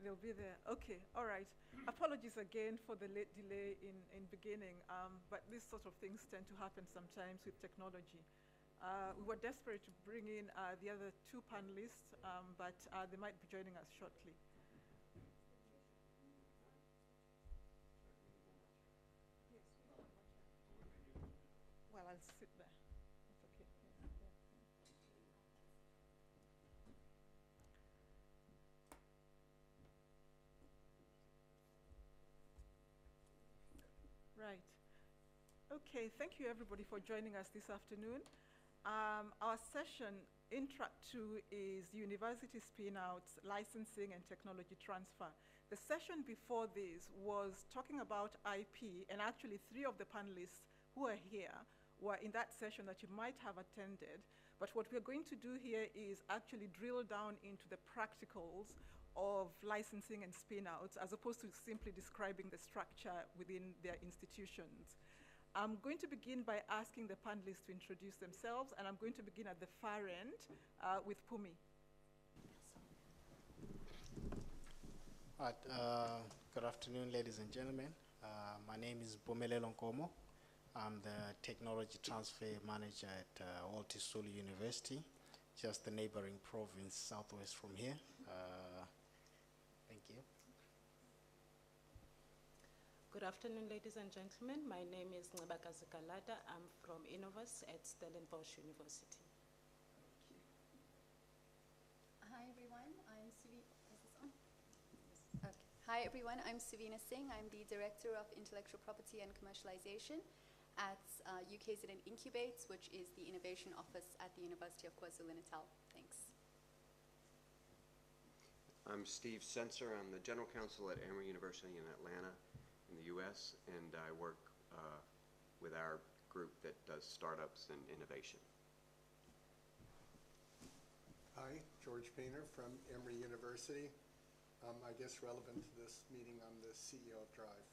they'll be there. Okay, all right. Apologies again for the late delay in beginning, but these sort of things tend to happen sometimes with technology. We were desperate to bring in the other two panelists, but they might be joining us shortly. Well, I'll sit there. That's okay. Right. Okay, thank you everybody for joining us this afternoon. Our session in track 2 is University Spin-outs, Licensing and Technology Transfer. The session before this was talking about IP, and actually 3 of the panelists who are here were in that session that you might have attended. But what we're going to do here is actually drill down into the practicals of licensing and spin-outs, as opposed to simply describing the structure within their institutions. I'm going to begin by asking the panelists to introduce themselves, and I'm going to begin at the far end with Pumi. All right, good afternoon, ladies and gentlemen. My name is Bomelelo Nkomo. I'm the Technology Transfer Manager at Walter Sisulu University, just the neighboring province southwest from here. Thank you. Good afternoon, ladies and gentlemen. My name is Ngabakazi Kalada. I'm from Innovus at Stellenbosch University. Thank you. Hi, everyone. I'm Suvi. Is this on? Okay. Hi, everyone. I'm Suvina Singh. I'm the Director of Intellectual Property and Commercialization at UKZN Incubates, which is the innovation office at the University of KwaZulu-Natal. Thanks. I'm Steve Sensor. I'm the General Counsel at Emory University in Atlanta in the U.S., and I work with our group that does startups and innovation. Hi, George Painter from Emory University. I guess relevant to this meeting, I'm the CEO of Drive.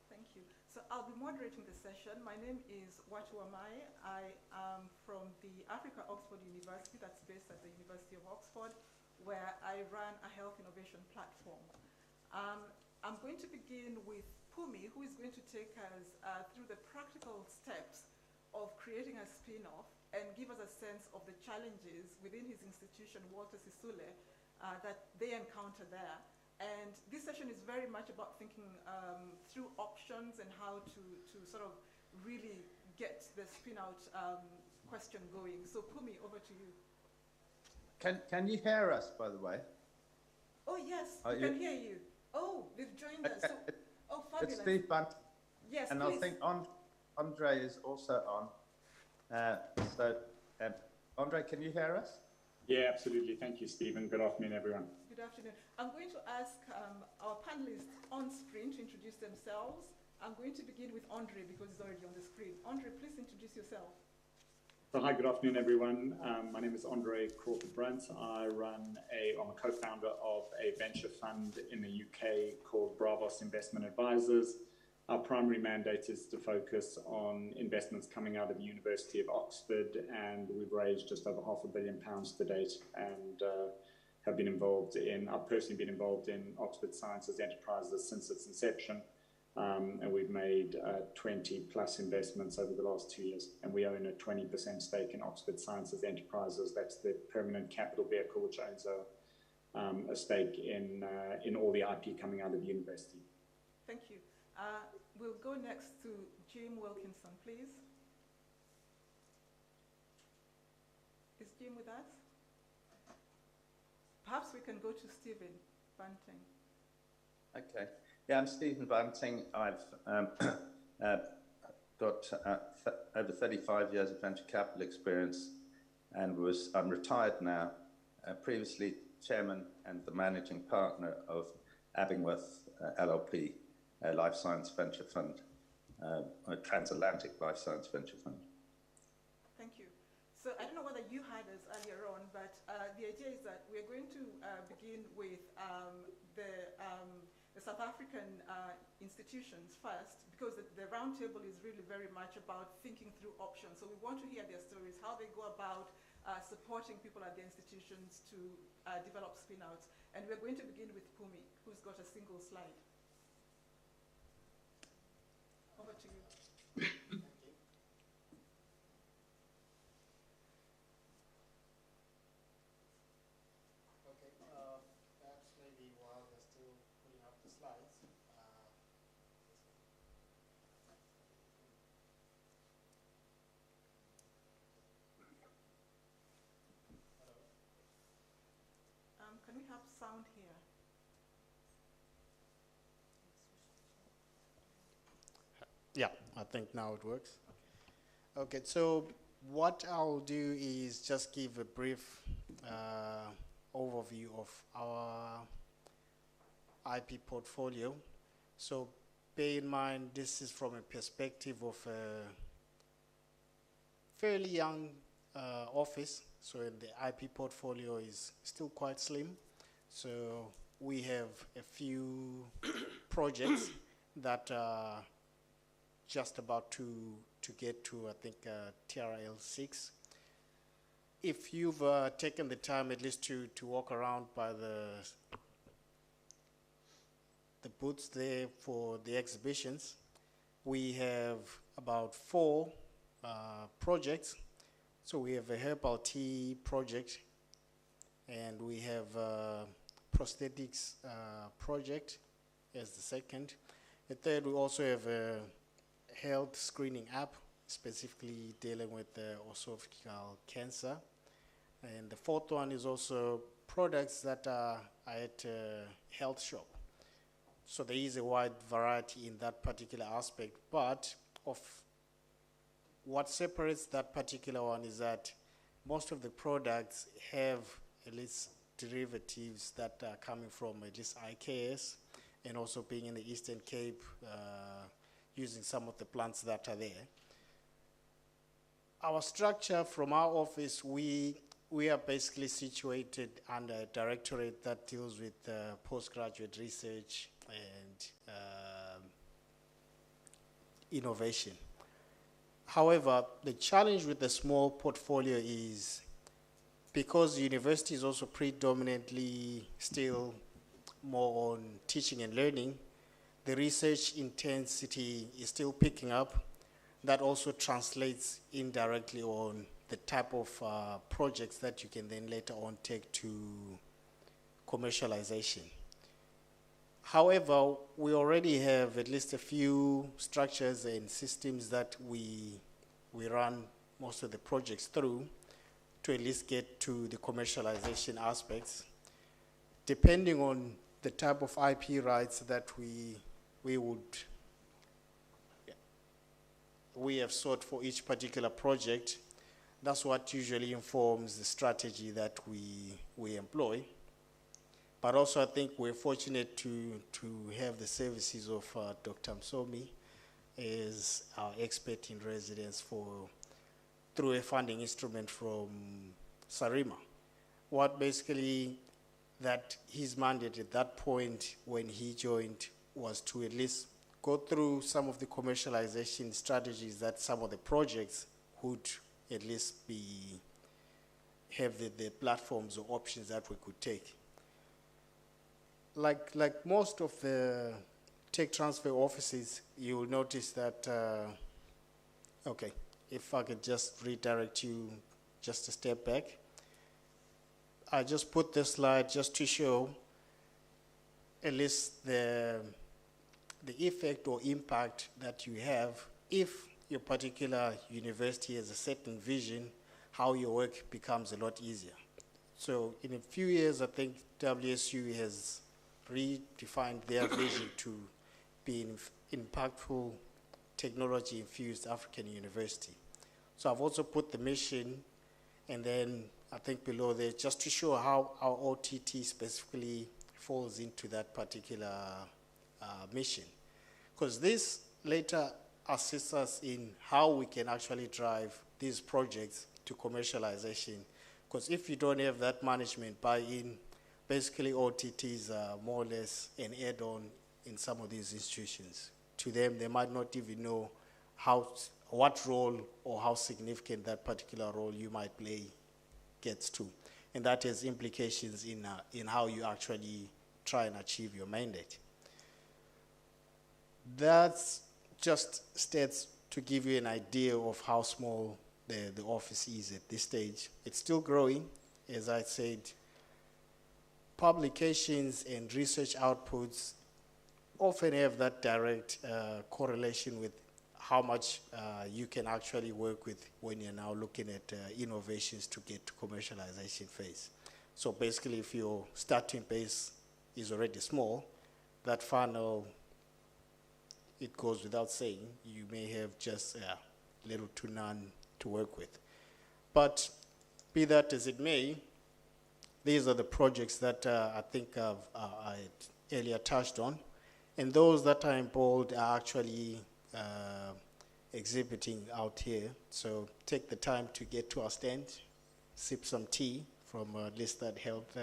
Thank you. So I'll be moderating the session. My name is Watu Amai. I am from the Africa Oxford University, that's based at the University of Oxford, where I run a health innovation platform. I'm going to begin with Pumi, who is going to take us through the practical steps of creating a spin-off and give us a sense of the challenges within his institution, Walter Sisulu, that they encounter there. And this session is very much about thinking through options and how to sort of really get the spin-out question going. So Pumi, over to you. Can you hear us, by the way? Oh, yes, we can hear you. Oh, they've joined us. So, oh, fabulous. It's Steve Bunt. Yes, and please. I think Andre is also on. Andre, can you hear us? Yeah, absolutely. Thank you, Stephen. Good afternoon, everyone. Good afternoon. I'm going to ask our panelists on screen to introduce themselves. I'm going to begin with Andre because he's already on the screen. Andre, please introduce yourself. So, hi, good afternoon, everyone. My name is Andre Crawford-Brunt. I'm a co-founder of a venture fund in the UK called Bravos Investment Advisors. Our primary mandate is to focus on investments coming out of the University of Oxford, and we've raised just over £500 million to date, and have been involved in, I've personally been involved in Oxford Sciences Enterprises since its inception. And we've made 20 plus investments over the last 2 years, and we own a 20% stake in Oxford Sciences Enterprises. That's the permanent capital vehicle which owns a stake in all the IP coming out of the university. Thank you. We'll go next to Jim Wilkinson, please. Is Jim with us? Perhaps we can go to Stephen Bunting. Okay. Yeah, I'm Stephen Bunting. I've got over 35 years of venture capital experience, and I'm retired now. Previously chairman and the managing partner of Abingworth LLP, a life science venture fund, a transatlantic life science venture fund. Thank you. So I don't know whether you had us earlier on, but the idea is that we're going to begin with the South African institutions first, because the roundtable is really very much about thinking through options. So we want to hear their stories, how they go about supporting people at the institutions to develop spin-outs. And we're going to begin with Pumi. single slide. Over to you. Okay, perhaps maybe while they're still putting up the slides, Can we have sound here? yeah, I think now it works. Okay, so what I'll do is just give a brief overview of our IP portfolio. So bear in mind, this is from a perspective of a fairly young office. So the IP portfolio is still quite slim. So we have a few projects that are just about to get to, I think, TRL 6. If you've taken the time at least to walk around by the booths there for the exhibitions, we have about 4 projects. So we have a herbal tea project, and we have a prosthetics project as the second. The third, we also have a health screening app, specifically dealing with esophageal cancer. And the fourth one is also products that are at a health shop. So there is a wide variety in that particular aspect, but of what separates that particular one is that most of the products have at least derivatives that are coming from at least IKS, and also being in the Eastern Cape, using some of the plants that are there. Our structure from our office, we are basically situated under a directorate that deals with postgraduate research and innovation. However, the challenge with the small portfolio is because the university is also predominantly still more on teaching and learning, the research intensity is still picking up. That also translates indirectly on the type of projects that you can then later on take to commercialization. However, we already have at least a few structures and systems that we run most of the projects through to at least get to the commercialization aspects. Depending on the type of IP rights that we have sought for each particular project, that's what usually informs the strategy that we employ. But also, I think we're fortunate to have the services of Dr. Msomi as our expert in residence through a funding instrument from Sarima. What basically that his mandate at that point when he joined was to at least go through some of the commercialization strategies that some of the projects would at least have the platforms or options that we could take. Like most of the tech transfer offices, you will notice that, okay, if I could just redirect you just a step back. I just put this slide just to show at least the effect or impact that you have if your particular university has a certain vision, how your work becomes a lot easier. So in a few years, I think WSU has redefined their vision to be an impactful technology-infused African university. So I've also put the mission, and then I think below there, just to show how our OTT specifically falls into that particular mission. Because this later assists us in how we can actually drive these projects to commercialization. Because if you don't have that management buy-in, basically OTTs are more or less an add-on in some of these institutions. To them, they might not even know what role or how significant that particular role you might play gets to. And that has implications in how you actually try and achieve your mandate. That's just stats to give you an idea of how small the office is at this stage. It's still growing. As I said, publications and research outputs often have that direct correlation with how much you can actually work with when you're now looking at innovations to get to commercialization phase. So basically, if your starting base is already small, that funnel, it goes without saying, you may have just little to none to work with. But be that as it may, these are the projects that I think I earlier touched on. And those that are in bold are actually exhibiting out here. So take the time to get to our stand, sip some tea from listed health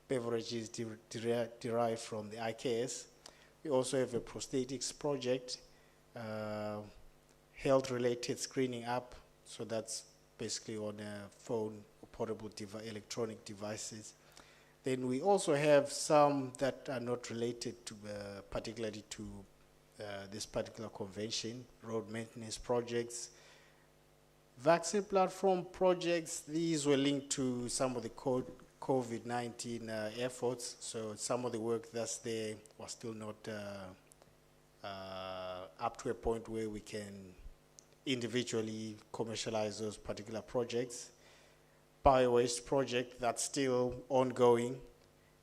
beverages derived from the IKS. We also have a prosthetics project, health-related screening app. So that's basically on a phone or portable electronic devices. Then we also have some that are not related to, particularly to this particular convention, road maintenance projects. Vaccine platform projects, these were linked to some of the COVID-19 efforts, so some of the work that's there was still not up to a point where we can individually commercialize those particular projects. Bio-waste project, that's still ongoing,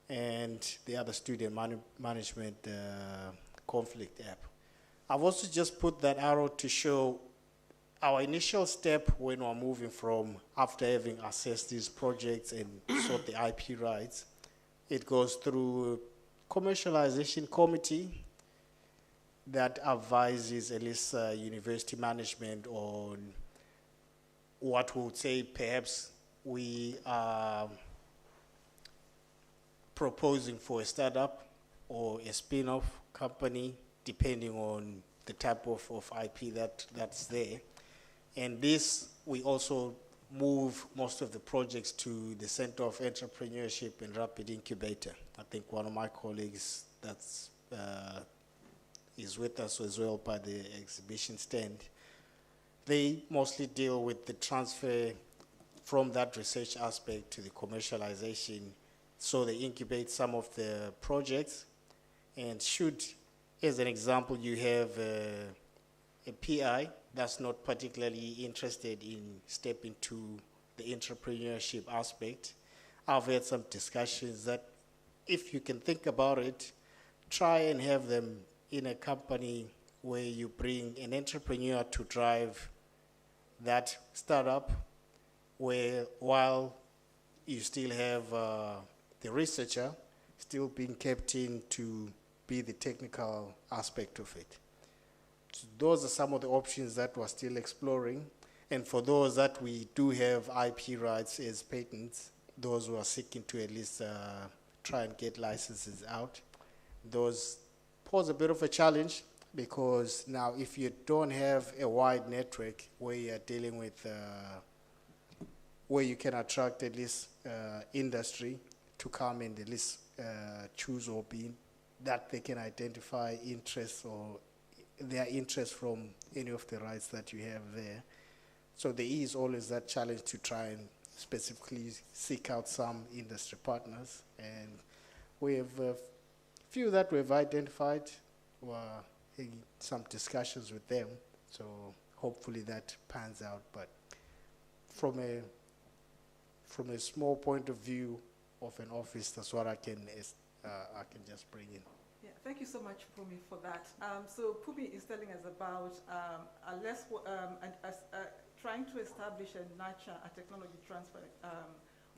and the other student management conflict app. I've also just put that arrow to show our initial step when we're moving from, after having assessed these projects and sought the IP rights, it goes through commercialization committee that advises at least university management on what we would say perhaps we are proposing for a startup or a spin-off company, depending on the type of IP that's there. And this, we also move most of the projects to the Center of Entrepreneurship and Rapid Incubator. I think one of my colleagues that's is with us as well by the exhibition stand. They mostly deal with the transfer from that research aspect to the commercialization. So they incubate some of the projects, and should, as an example, you have a PI that's not particularly interested in stepping to the entrepreneurship aspect, I've had some discussions that if you can think about it, try and have them in a company where you bring an entrepreneur to drive that startup, where while you still have the researcher still being kept in to be the technical aspect of it. So those are some of the options that we're still exploring. And for those that we do have IP rights as patents, those who are seeking to at least try and get licenses out, those pose a bit of a challenge, because now if you don't have a wide network where you're dealing with, where you can attract at least industry to come and at least choose or be, that they can identify interests or their interest from any of the rights that you have there. So there is always that challenge to try and specifically seek out some industry partners. And we have a few that we've identified. We're in some discussions with them. So hopefully that pans out. But from a small point of view of an office, that's what I can just bring in. Yeah, thank you so much, Pumi, for that. So Pumi is telling us about trying to establish and nurture a technology transfer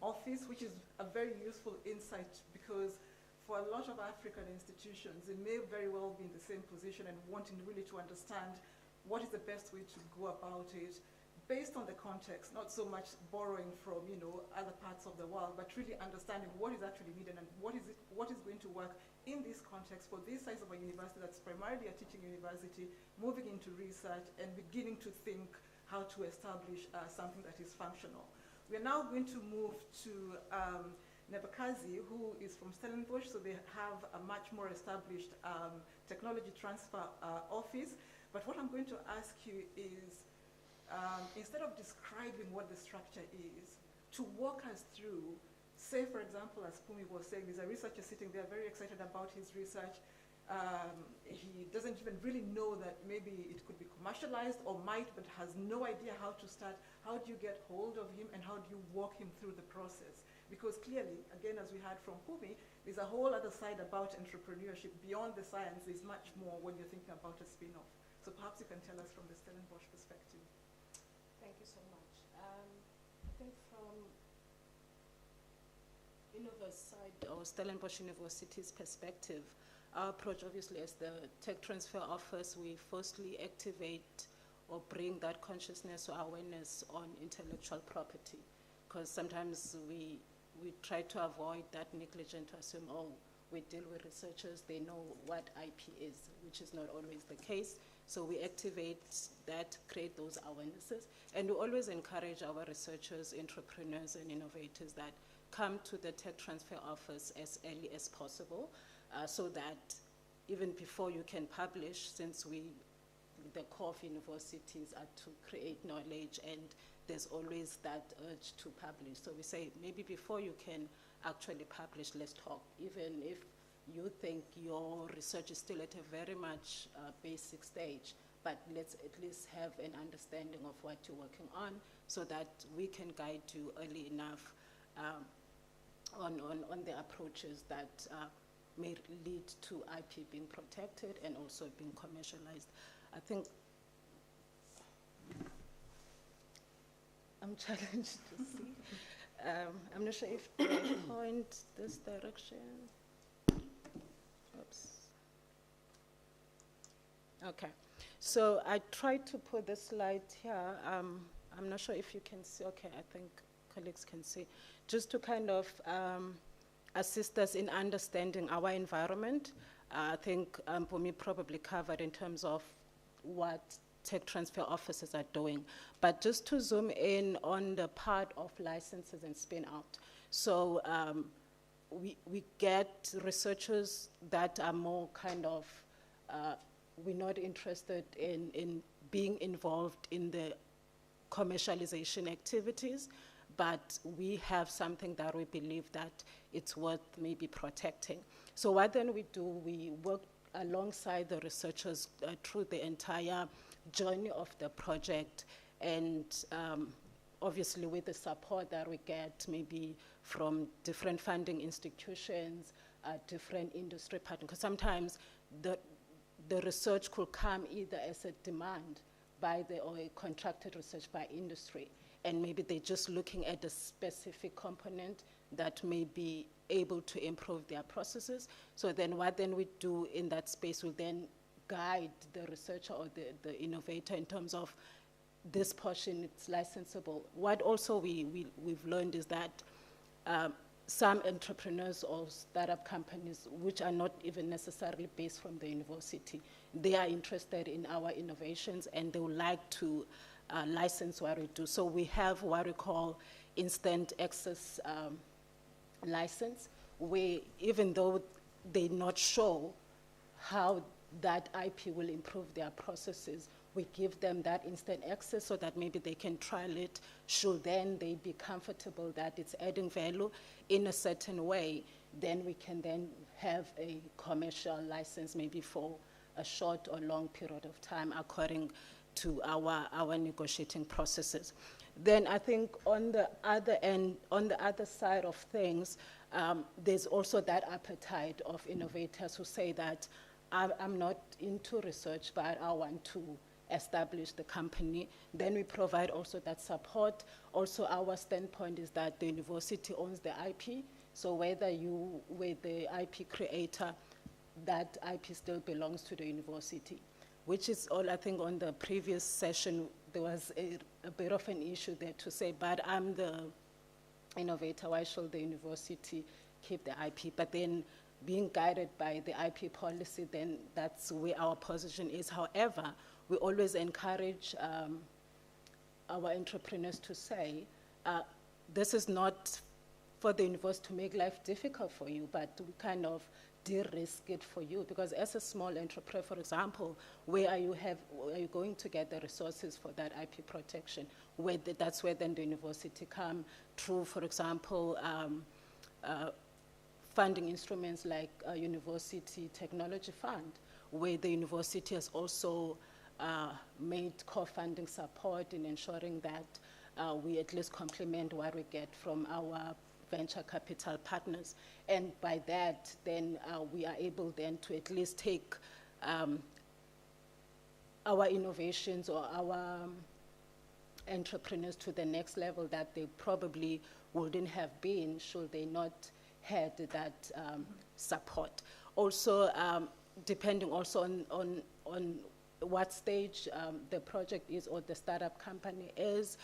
office, which is a very useful insight, because for a lot of African institutions, they may very well be in the same position and wanting really to understand what is the best way to go about it, based on the context, not so much borrowing from other parts of the world, but really understanding what is actually needed and what is going to work in this context for this size of a university that's primarily a teaching university, moving into research and beginning to think how to establish something that is functional. We are now going to move to Nebakazi, who is from Stellenbosch, so they have a much more established technology transfer office. But what I'm going to ask you is, instead of describing what the structure is, to walk us through, say for example, as Pumi was saying, there's a researcher sitting there very excited about his research. He doesn't even really know that maybe it could be commercialized or might, but has no idea how to start. How do you get hold of him and how do you walk him through the process? Because clearly, again, as we heard from Pumi, there's a whole other side about entrepreneurship. Beyond the science, there's much more when you're thinking about a spin-off. So perhaps you can tell us from the Stellenbosch perspective. Thank you so much. I think from Innova's side, or Stellenbosch University's perspective, our approach, obviously, as the Tech Transfer Office, we firstly activate or bring that consciousness or awareness on intellectual property. Because sometimes we try to avoid that negligence to assume, oh, we deal with researchers, they know what IP is, which is not always the case. So we activate that, create those awarenesses, and we always encourage our researchers, entrepreneurs, and innovators that come to the Tech Transfer Office as early as possible, so that even before you can publish, since the core of universities are to create knowledge, and there's always that urge to publish. So we say, maybe before you can actually publish, let's talk. Even if you think your research is still at a very much basic stage, but let's at least have an understanding of what you're working on so that we can guide you early enough on the approaches that may lead to IP being protected and also being commercialized. I think I'm challenged to see. I'm not sure if they point this direction. Oops. Okay. So I tried to put the slide here. I'm not sure if you can see. Okay, I think colleagues can see. Just to kind of assist us in understanding our environment. I think Mpumi probably covered in terms of what tech transfer offices are doing. But just to zoom in on the part of licenses and spin out. So we get researchers that are more kind of, we're not interested in being involved in the commercialization activities, but we have something that we believe that it's worth maybe protecting. So what then we do, we work alongside the researchers through the entire journey of the project, and obviously with the support that we get maybe from different funding institutions, different industry partners, because sometimes the research could come either as a demand by or a contracted research by industry, and maybe they're just looking at a specific component that may be able to improve their processes. So then what then we do in that space will then guide the researcher or the innovator in terms of this portion, it's licensable. What also we've learned is that some entrepreneurs or startup companies, which are not even necessarily based from the university, they are interested in our innovations and they would like to license what we do. So we have what we call instant access license, where even though they're not sure how that IP will improve their processes, we give them that instant access so that maybe they can trial it. Should then they be comfortable that it's adding value in a certain way, then we can then have a commercial license maybe for a short or long period of time according to our negotiating processes. Then I think on the other end, on the other side of things, there's also that appetite of innovators who say that I'm not into research, but I want to establish the company. Then we provide also that support. Also our standpoint is that the university owns the IP, so whether you were the IP creator, that IP still belongs to the university, which is all. I think on the previous session, there was a bit of an issue there to say, but I'm the innovator, why should the university keep the IP? But then being guided by the IP policy, then that's where our position is. However, we always encourage our entrepreneurs to say, this is not for the university to make life difficult for you, but we kind of de-risk it for you, because as a small entrepreneur, for example, where are you going to get the resources for that IP protection? That's where then the university come through, for example, funding instruments like University Technology Fund, where the university has also made co-funding support in ensuring that we at least complement what we get from our venture capital partners. And by that, then we are able then to at least take our innovations or our entrepreneurs to the next level that they probably wouldn't have been should they not had that support. Also, depending also on what stage the project is or the startup company is,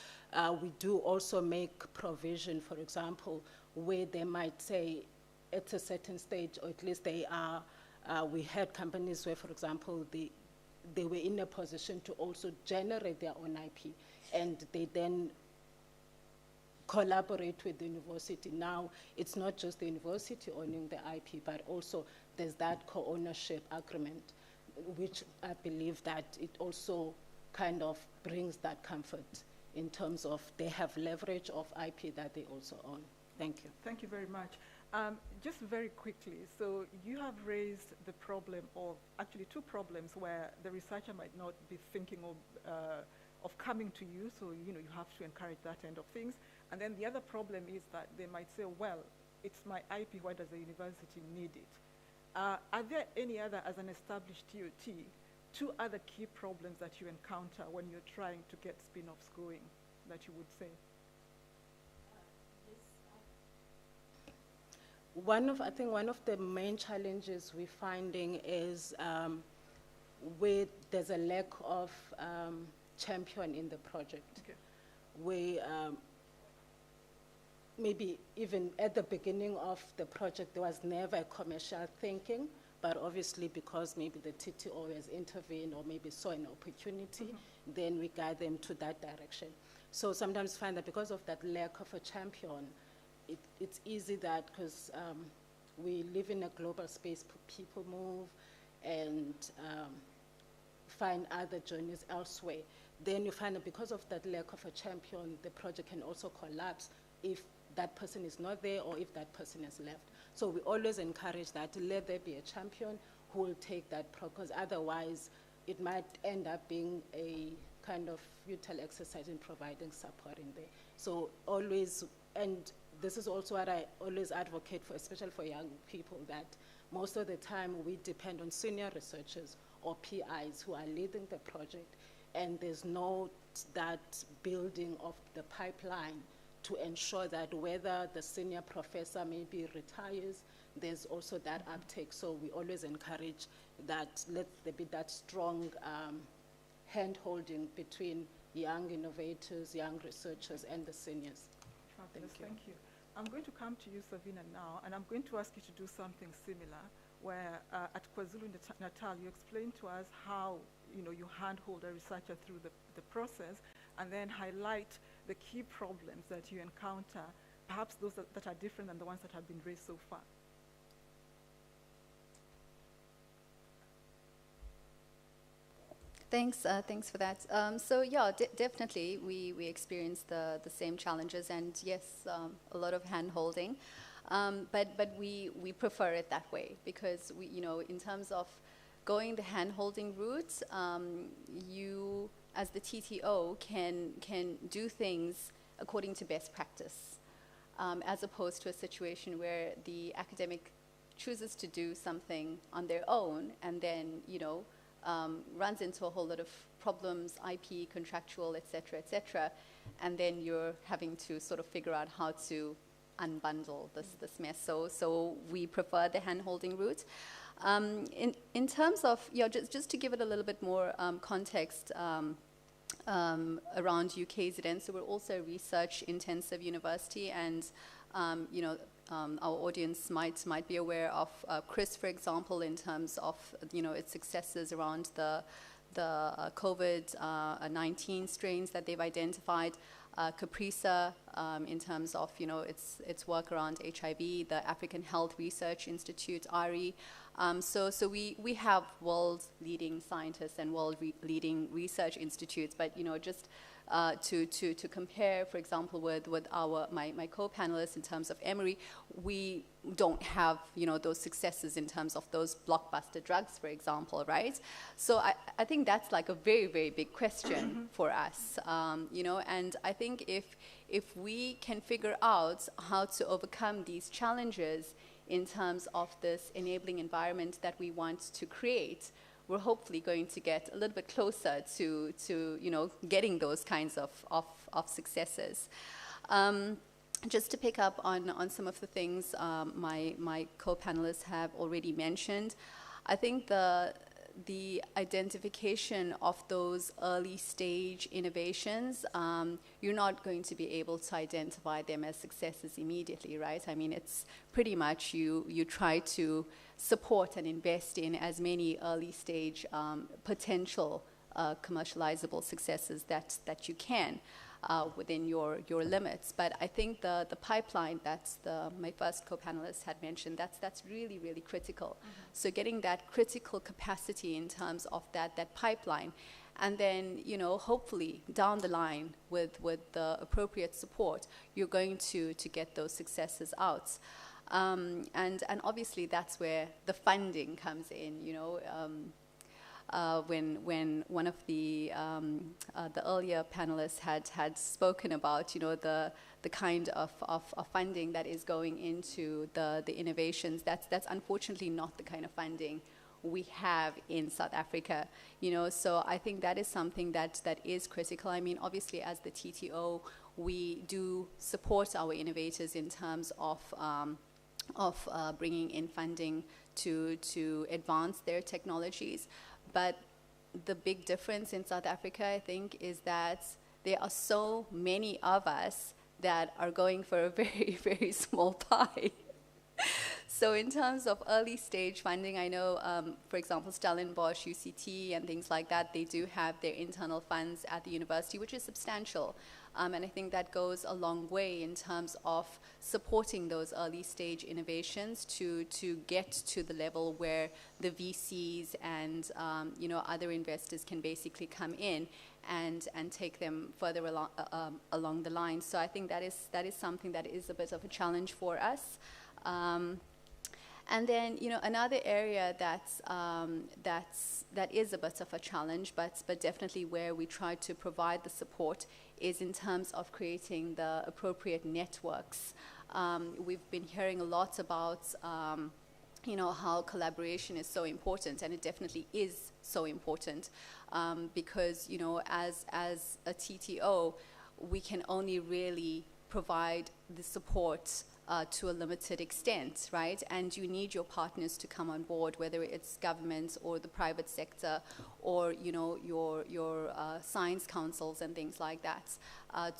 we do also make provision, for example, where they might say at a certain stage, or at least they are, we had companies where, for example, they were in a position to also generate their own IP, and they then collaborate with the university. Now, it's not just the university owning the IP, but also there's that co-ownership agreement, which I believe that it also kind of brings that comfort in terms of they have leverage of IP that they also own. Thank you. Thank you very much. Just very quickly, so you have raised the problem of, actually two problems where the researcher might not be thinking of coming to you, so you have to encourage that end of things. And then the other problem is that they might say, well, it's my IP, why does the university need it? Are there any other, as an established TOT, two other key problems that you encounter when you're trying to get spin-offs going that you would say? I think one of the main challenges we're finding is where there's a lack of champion in the project. Okay. Where maybe even at the beginning of the project there was never commercial thinking, but obviously because maybe the TTO has intervened or maybe saw an opportunity, then we guide them to that direction. So sometimes find that because of that lack of a champion, it's easy that because we live in a global space, people move and find other journeys elsewhere. Then you find that because of that lack of a champion, the project can also collapse if that person is not there or if that person has left. So we always encourage that, let there be a champion who will take that, because otherwise it might end up being a kind of futile exercise in providing support in there. So always, and this is also what I always advocate for, especially for young people, that most of the time we depend on senior researchers or PIs who are leading the project, and there's no that building of the pipeline to ensure that whether the senior professor maybe retires, there's also that uptake. So we always encourage that let there be that strong hand-holding between young innovators, young researchers, and the seniors. Fabulous, thank you. I'm going to come to you, Savina, now, and I'm going to ask you to do something similar, where at KwaZulu-Natal, you explain to us how you handhold a researcher through the process, and then highlight the key problems that you encounter, perhaps those that are different than the ones that have been raised so far. Thanks for that. So yeah, definitely we experience the same challenges, and yes, a lot of hand-holding, but we prefer it that way, because we, in terms of going the hand-holding route, you as the TTO can do things according to best practice, as opposed to a situation where the academic chooses to do something on their own and then runs into a whole lot of problems, IP, contractual, et cetera, and then you're having to sort of figure out how to unbundle this mess. So we prefer the hand-holding route. In terms of, just to give it a little bit more context around UKZN, so we're also a research-intensive university, and our audience might be aware of CRIS, for example, in terms of its successes around the COVID-19 strains that they've identified. CAPRISA in terms of, you know, its work around HIV, the African Health Research Institute, IRI. So we have world-leading scientists and world-leading research institutes, but, you know, just to compare, for example, with my co-panelists in terms of Emory, we don't have, you know, those successes in terms of those blockbuster drugs, for example, right? So I think that's like a very, very big question for us, you know, and I think if we can figure out how to overcome these challenges in terms of this enabling environment that we want to create, we're hopefully going to get a little bit closer to you know, getting those kinds of successes. Just to pick up on some of the things my co-panelists have already mentioned, I think the identification of those early stage innovations, you're not going to be able to identify them as successes immediately, right? I mean, it's pretty much you try to support and invest in as many early stage potential commercializable successes that you can within your limits. But I think the pipeline that's my first co-panelist had mentioned, that's really, really critical. So getting that critical capacity in terms of that pipeline, and then, you know, hopefully down the line with the appropriate support, you're going to get those successes out. And obviously that's where the funding comes in, you know. When one of the earlier panelists had spoken about, you know, the kind of funding that is going into the innovations, that's unfortunately not the kind of funding we have in South Africa, you know. So I think that is something that is critical. I mean, obviously as the TTO, we do support our innovators in terms of bringing in funding to advance their technologies. But the big difference in South Africa, I think, is that there are so many of us that are going for a very, very small pie. So in terms of early stage funding, I know, for example, Stellenbosch, UCT, and things like that, they do have their internal funds at the university, which is substantial. And I think that goes a long way in terms of supporting those early stage innovations to get to the level where the VCs and you know, other investors can basically come in and take them further along the line. So I think that is something that is a bit of a challenge for us. And then, you know, another area that is a bit of a challenge, but definitely where we try to provide the support is in terms of creating the appropriate networks. We've been hearing a lot about, you know, how collaboration is so important, and it definitely is so important because, you know, as a TTO, we can only really provide the support to a limited extent, right? And you need your partners to come on board, whether it's government or the private sector, or, you know, your science councils and things like that,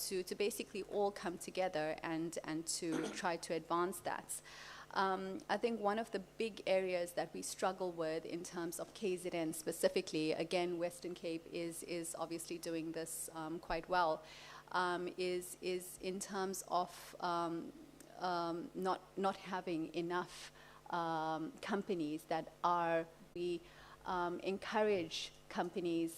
to basically all come together and to try to advance that. I think one of the big areas that we struggle with in terms of KZN specifically, again, Western Cape is obviously doing this quite well, is in terms of not having enough companies that we encourage companies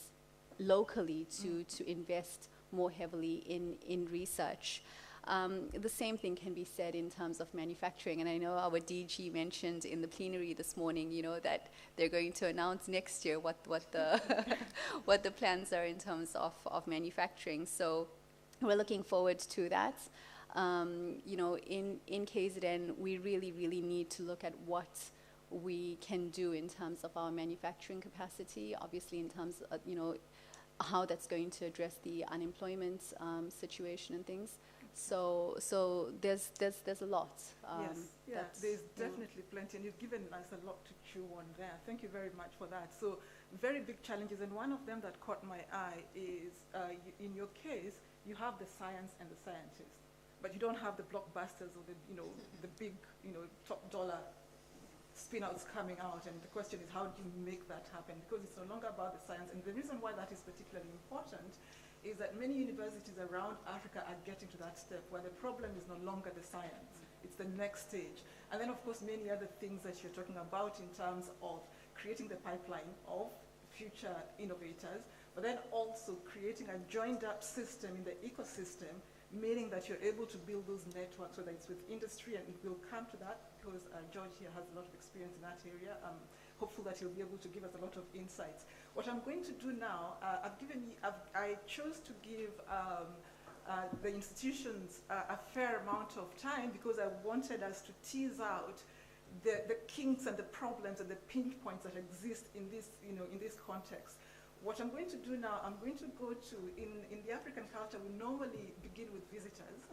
locally to invest more heavily in research. The same thing can be said in terms of manufacturing, and I know our DG mentioned in the plenary this morning, you know, that they're going to announce next year what the what the plans are in terms of manufacturing. So we're looking forward to that. You know, in KZN, we really need to look at what we can do in terms of our manufacturing capacity, obviously in terms of, you know, how that's going to address the unemployment situation and things. So there's a lot. There's definitely plenty, and you've given us a lot to chew on there. Thank you very much for that. So very big challenges, and one of them that caught my eye is, in your case, you have the science and the scientists, but you don't have the blockbusters or the, you know, the big, you know, top dollar spin-outs coming out. And the question is, how do you make that happen? Because it's no longer about the science. And the reason why that is particularly important is that many universities around Africa are getting to that step where the problem is no longer the science, it's the next stage. And then of course many other things that you're talking about in terms of creating the pipeline of future innovators, but then also creating a joined up system in the ecosystem, meaning that you're able to build those networks, whether it's with industry, and we'll come to that because George here has a lot of experience in that area. Hopeful that he'll be able to give us a lot of insights. What I'm going to do now, I chose to give the institutions a fair amount of time because I wanted us to tease out the kinks and the problems and the pinch points that exist in this, in this context. What I'm going to do now, I'm going to go to, in the African culture, we normally begin with visitors.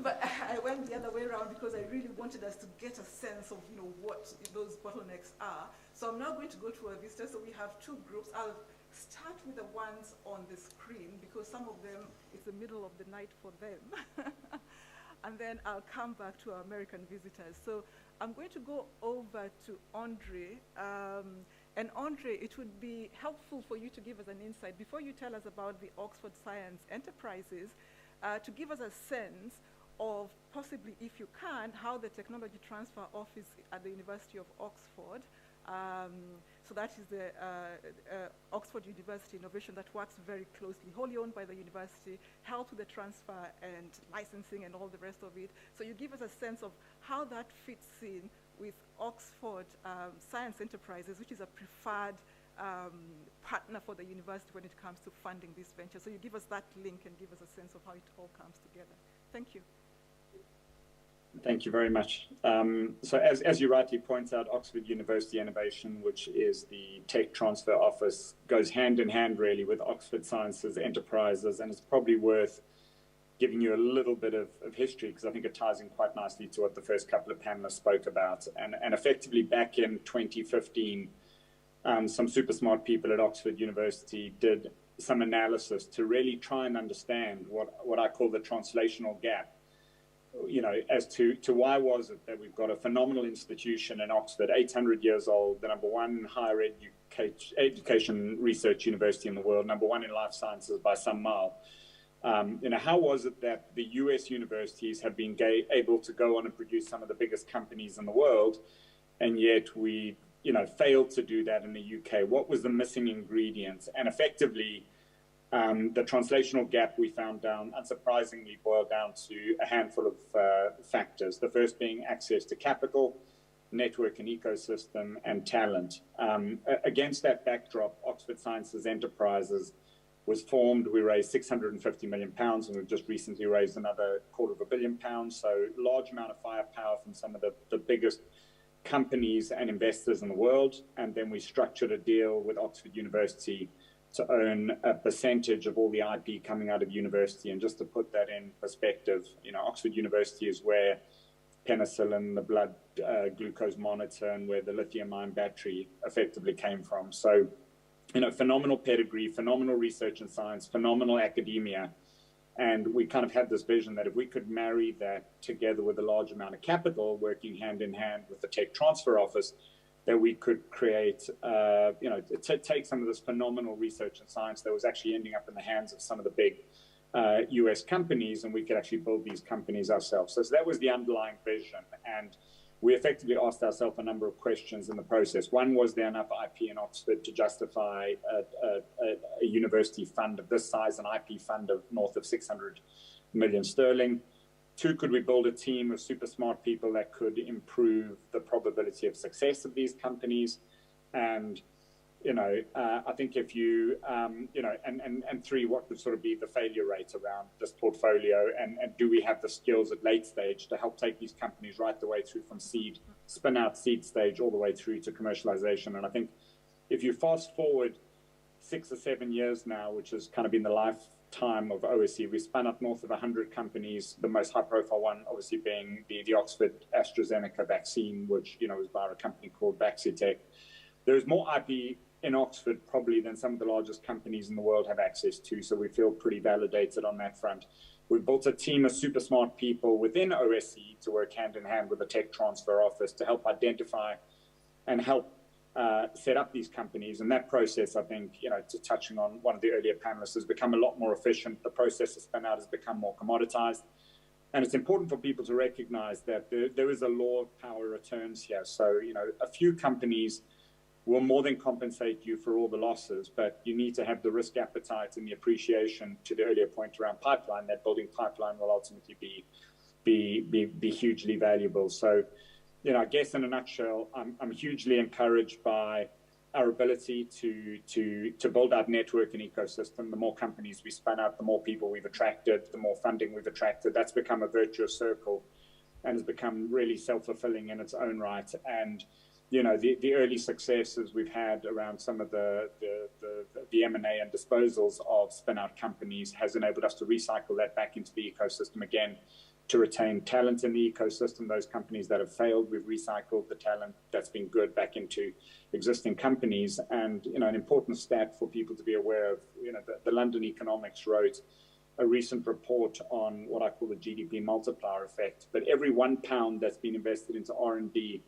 But I went the other way around because I really wanted us to get a sense of, what those bottlenecks are. So I'm now going to go to our visitors. So we have two groups. I'll start with the ones on the screen because some of them, it's the middle of the night for them. And then I'll come back to our American visitors. So I'm going to go over to Andre. And Andre, it would be helpful for you to give us an insight, before you tell us about the Oxford Science Enterprises, to give us a sense of possibly, if you can, how the Technology Transfer Office at the University of Oxford, so that is the Oxford University Innovation that works very closely, wholly owned by the university, help with the transfer and licensing and all the rest of it. So you give us a sense of how that fits in with Oxford Science Enterprises, which is a preferred partner for the university when it comes to funding this venture. So you give us that link and give us a sense of how it all comes together. Thank you. Thank you very much. So as you rightly point out, Oxford University Innovation, which is the tech transfer office, goes hand in hand really with Oxford Sciences Enterprises, and it's probably worth giving you a little bit of history because I think it ties in quite nicely to what the first couple of panelists spoke about. And effectively back in 2015, some super smart people at Oxford University did some analysis to really try and understand what I call the translational gap, as to why was it that we've got a phenomenal institution in Oxford, 800 years old, the number one higher education research university in the world, number one in life sciences by some mile. How was it that the US universities have been able to go on and produce some of the biggest companies in the world, and yet we, failed to do that in the UK? What was the missing ingredients? And effectively, the translational gap we found unsurprisingly boiled down to a handful of factors. The first being access to capital, network and ecosystem, and talent. Against that backdrop, Oxford Sciences Enterprises was formed. We raised £650 million, and we've just recently raised another £250 million. So large amount of firepower from some of the biggest companies and investors in the world. And then we structured a deal with Oxford University to own a percentage of all the IP coming out of university. And just to put that in perspective, Oxford University is where penicillin, the blood glucose monitor, and where the lithium-ion battery effectively came from. So, phenomenal pedigree, phenomenal research and science, phenomenal academia. And we kind of had this vision that if we could marry that together with a large amount of capital working hand in hand with the Tech Transfer Office, that we could create, take some of this phenomenal research and science that was actually ending up in the hands of some of the big US companies, and we could actually build these companies ourselves. So that was the underlying vision. And we effectively asked ourselves a number of questions in the process. One, was there enough IP in Oxford to justify a university fund of this size, an IP fund of north of 600 million sterling? Two, could we build a team of super smart people that could improve the probability of success of these companies? And, I think if you, and three, what would sort of be the failure rate around this portfolio? And do we have the skills at late stage to help take these companies right the way through from spin out seed stage, all the way through to commercialization? And I think if you fast forward 6 or 7 years now, which has kind of been the lifetime of OSE, we spun up north of 100 companies, the most high profile one obviously being the Oxford AstraZeneca vaccine, which, was by a company called Vaccitech. There's more IP in Oxford probably than some of the largest companies in the world have access to, so we feel pretty validated on that front. We've built a team of super smart people within OSE to work hand in hand with the Tech Transfer Office to help identify and help set up these companies. And that process, I think, touching on one of the earlier panelists, has become a lot more efficient. The process to spin out has become more commoditized. And it's important for people to recognize that there is a law of power returns here. So, a few companies will more than compensate you for all the losses, but you need to have the risk appetite and the appreciation, to the earlier point around pipeline, that building pipeline will ultimately be hugely valuable. So, I guess in a nutshell, I'm hugely encouraged by our ability to build out network and ecosystem. The more companies we spun out, the more people we've attracted, the more funding we've attracted. That's become a virtuous circle and has become really self-fulfilling in its own right. And, the early successes we've had around some of the M&A and disposals of spin-out companies has enabled us to recycle that back into the ecosystem again, to retain talent in the ecosystem. Those companies that have failed, we've recycled the talent that's been good back into existing companies. And, an important stat for people to be aware of, the London Economics wrote a recent report on what I call the GDP multiplier effect. But every £1 that's been invested into R&D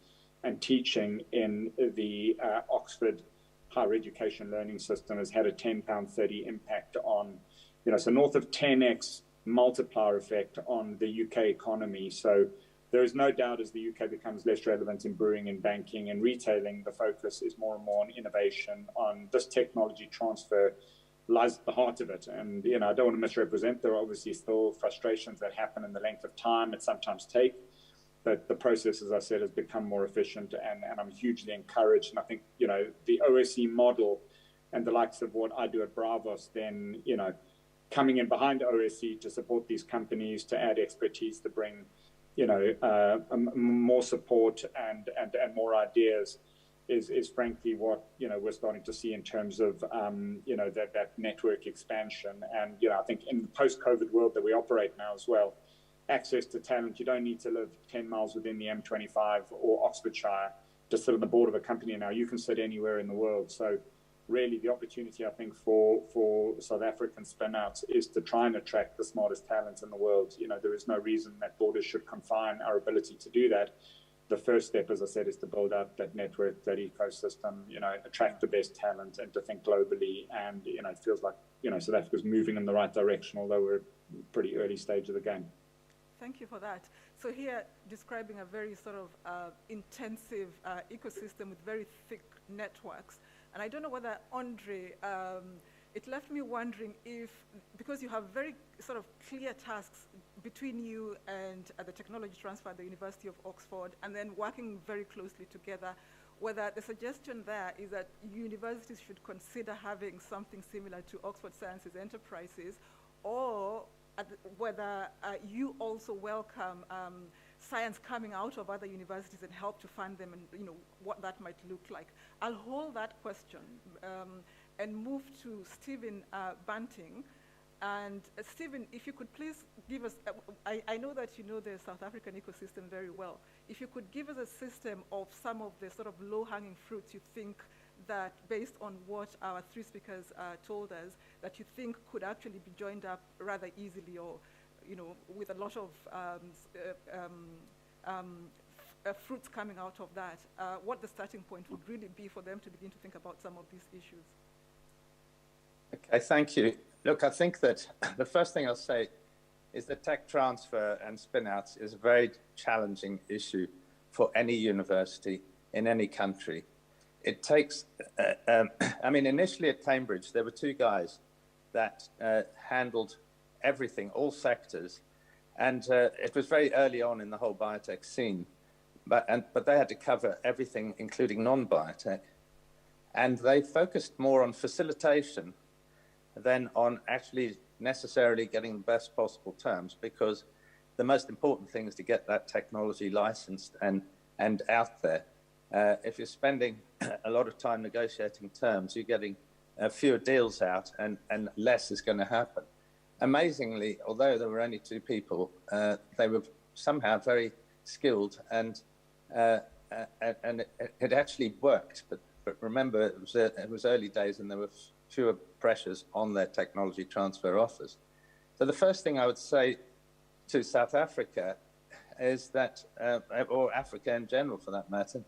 and teaching in the Oxford higher education learning system has had a £10.30 impact on, so north of 10x multiplier effect on the UK economy. So there is no doubt, as the UK becomes less relevant in brewing and banking and retailing, the focus is more and more on innovation. On this technology transfer lies at the heart of it. And, I don't want to misrepresent. There are obviously still frustrations that happen in the length of time it sometimes takes. But the process, as I said, has become more efficient, and I'm hugely encouraged. And I think, the OSE model and the likes of what I do at Bravos, then, coming in behind OSE to support these companies, to add expertise, to bring, more support and more ideas is frankly what, we're starting to see in terms of, that network expansion. And, I think in the post-COVID world that we operate now as well, access to talent, you don't need to live 10 miles within the M25 or Oxfordshire to sit on the board of a company now. You can sit anywhere in the world. So really the opportunity, I think, for South African spin-outs is to try and attract the smartest talent in the world. There is no reason that borders should confine our ability to do that. The first step, as I said, is to build out that network, that ecosystem, attract the best talent and to think globally. And, it feels like, South Africa's moving in the right direction, although we're pretty early stage of the game. Thank you for that. So here, describing a very sort of intensive ecosystem with very thick networks. And I don't know whether, Andre, it left me wondering if, because you have very sort of clear tasks between you and the technology transfer at the University of Oxford, and then working very closely together, whether the suggestion there is that universities should consider having something similar to Oxford Sciences Enterprises, or whether you also welcome science coming out of other universities and help to fund them, and what that might look like. I'll hold that question and move to Stephen Bunting. And Stephen, if you could please give us, I know that you know the South African ecosystem very well. If you could give us a system of some of the sort of low-hanging fruits you think that, based on what our three speakers told us, that you think could actually be joined up rather easily, or with a lot of fruits coming out of that, what the starting point would really be for them to begin to think about some of these issues. Okay, thank you. Look, I think that the first thing I'll say is that tech transfer and spin-outs is a very challenging issue for any university in any country. It takes, initially at Cambridge, there were two guys that handled everything, all sectors. And it was very early on in the whole biotech scene, but they had to cover everything, including non-biotech. And they focused more on facilitation than on actually necessarily getting the best possible terms, because the most important thing is to get that technology licensed and out there. If you're spending a lot of time negotiating terms, you're getting fewer deals out, and less is going to happen. Amazingly, although there were only two people, they were somehow very skilled, and it actually worked. But remember, it was early days, and there were fewer pressures on their technology transfer offers. So the first thing I would say to South Africa is that, or Africa in general for that matter,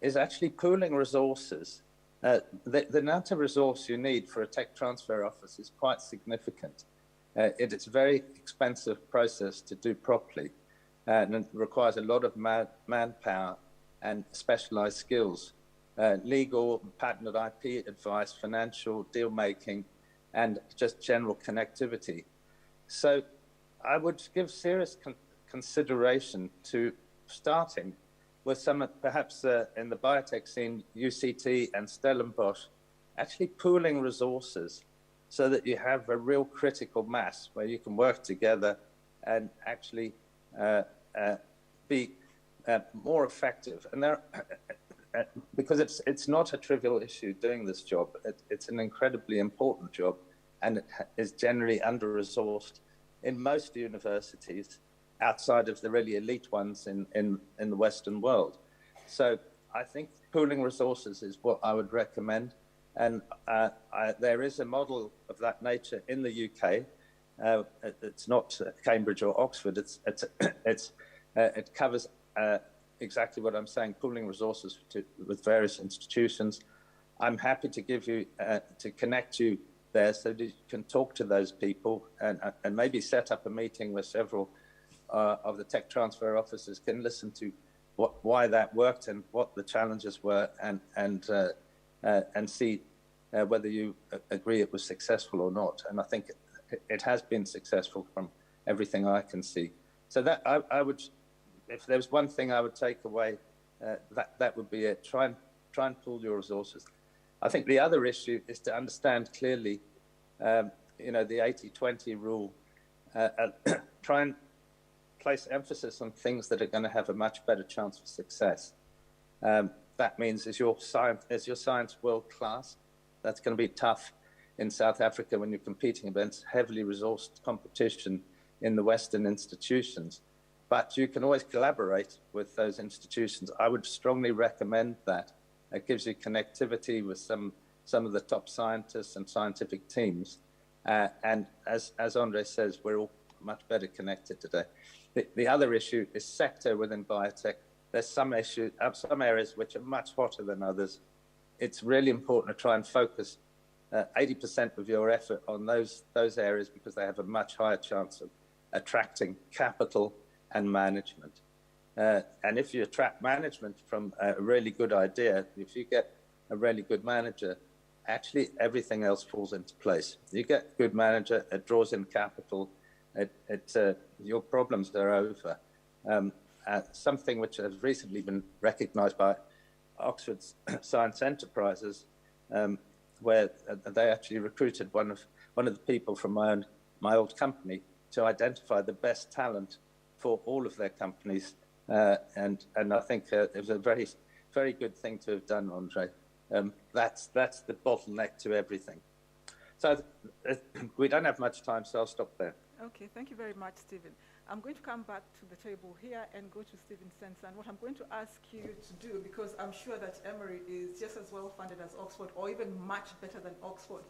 is actually pooling resources. The amount of resource you need for a tech transfer office is quite significant. It's a very expensive process to do properly, and it requires a lot of manpower and specialized skills, legal, patent IP advice, financial, deal making, and just general connectivity. So I would give serious consideration to starting with some, perhaps in the biotech scene, UCT and Stellenbosch, actually pooling resources so that you have a real critical mass where you can work together and actually be more effective. And there, because it's not a trivial issue doing this job. It's an incredibly important job, and it is generally under-resourced in most universities outside of the really elite ones in the Western world. So I think pooling resources is what I would recommend. And there is a model of that nature in the UK. It's not Cambridge or Oxford. It covers exactly what I'm saying, pooling resources with various institutions. I'm happy to give you, to connect you there so that you can talk to those people and maybe set up a meeting where several of the tech transfer officers can listen to why that worked and what the challenges were, and see whether you agree it was successful or not. And I think it has been successful from everything I can see. So that I would, if there was one thing I would take away, that would be it. Try and pool your resources. I think the other issue is to understand clearly, the 80-20 rule. Try and place emphasis on things that are going to have a much better chance for success. That means is your science world class? That's going to be tough in South Africa when you're competing against heavily resourced competition in the Western institutions. But you can always collaborate with those institutions. I would strongly recommend that. It gives you connectivity with some of the top scientists and scientific teams. And as Andre says, we're all much better connected today. The other issue is sector within biotech. There's some areas which are much hotter than others. It's really important to try and focus 80% of your effort on those areas because they have a much higher chance of attracting capital and management. And if you attract management from a really good idea, if you get a really good manager, actually everything else falls into place. You get a good manager, it draws in capital, your problems are over. Something which has recently been recognized by Oxford's Science Enterprises, where they actually recruited one of the people from my old company to identify the best talent for all of their companies. And I think it was a very, very good thing to have done, Andre. That's the bottleneck to everything. So we don't have much time, so I'll stop there. Okay, thank you very much, Stephen. I'm going to come back to the table here and go to Stephen Sensor. And what I'm going to ask you to do, because I'm sure that Emory is just as well funded as Oxford, or even much better than Oxford.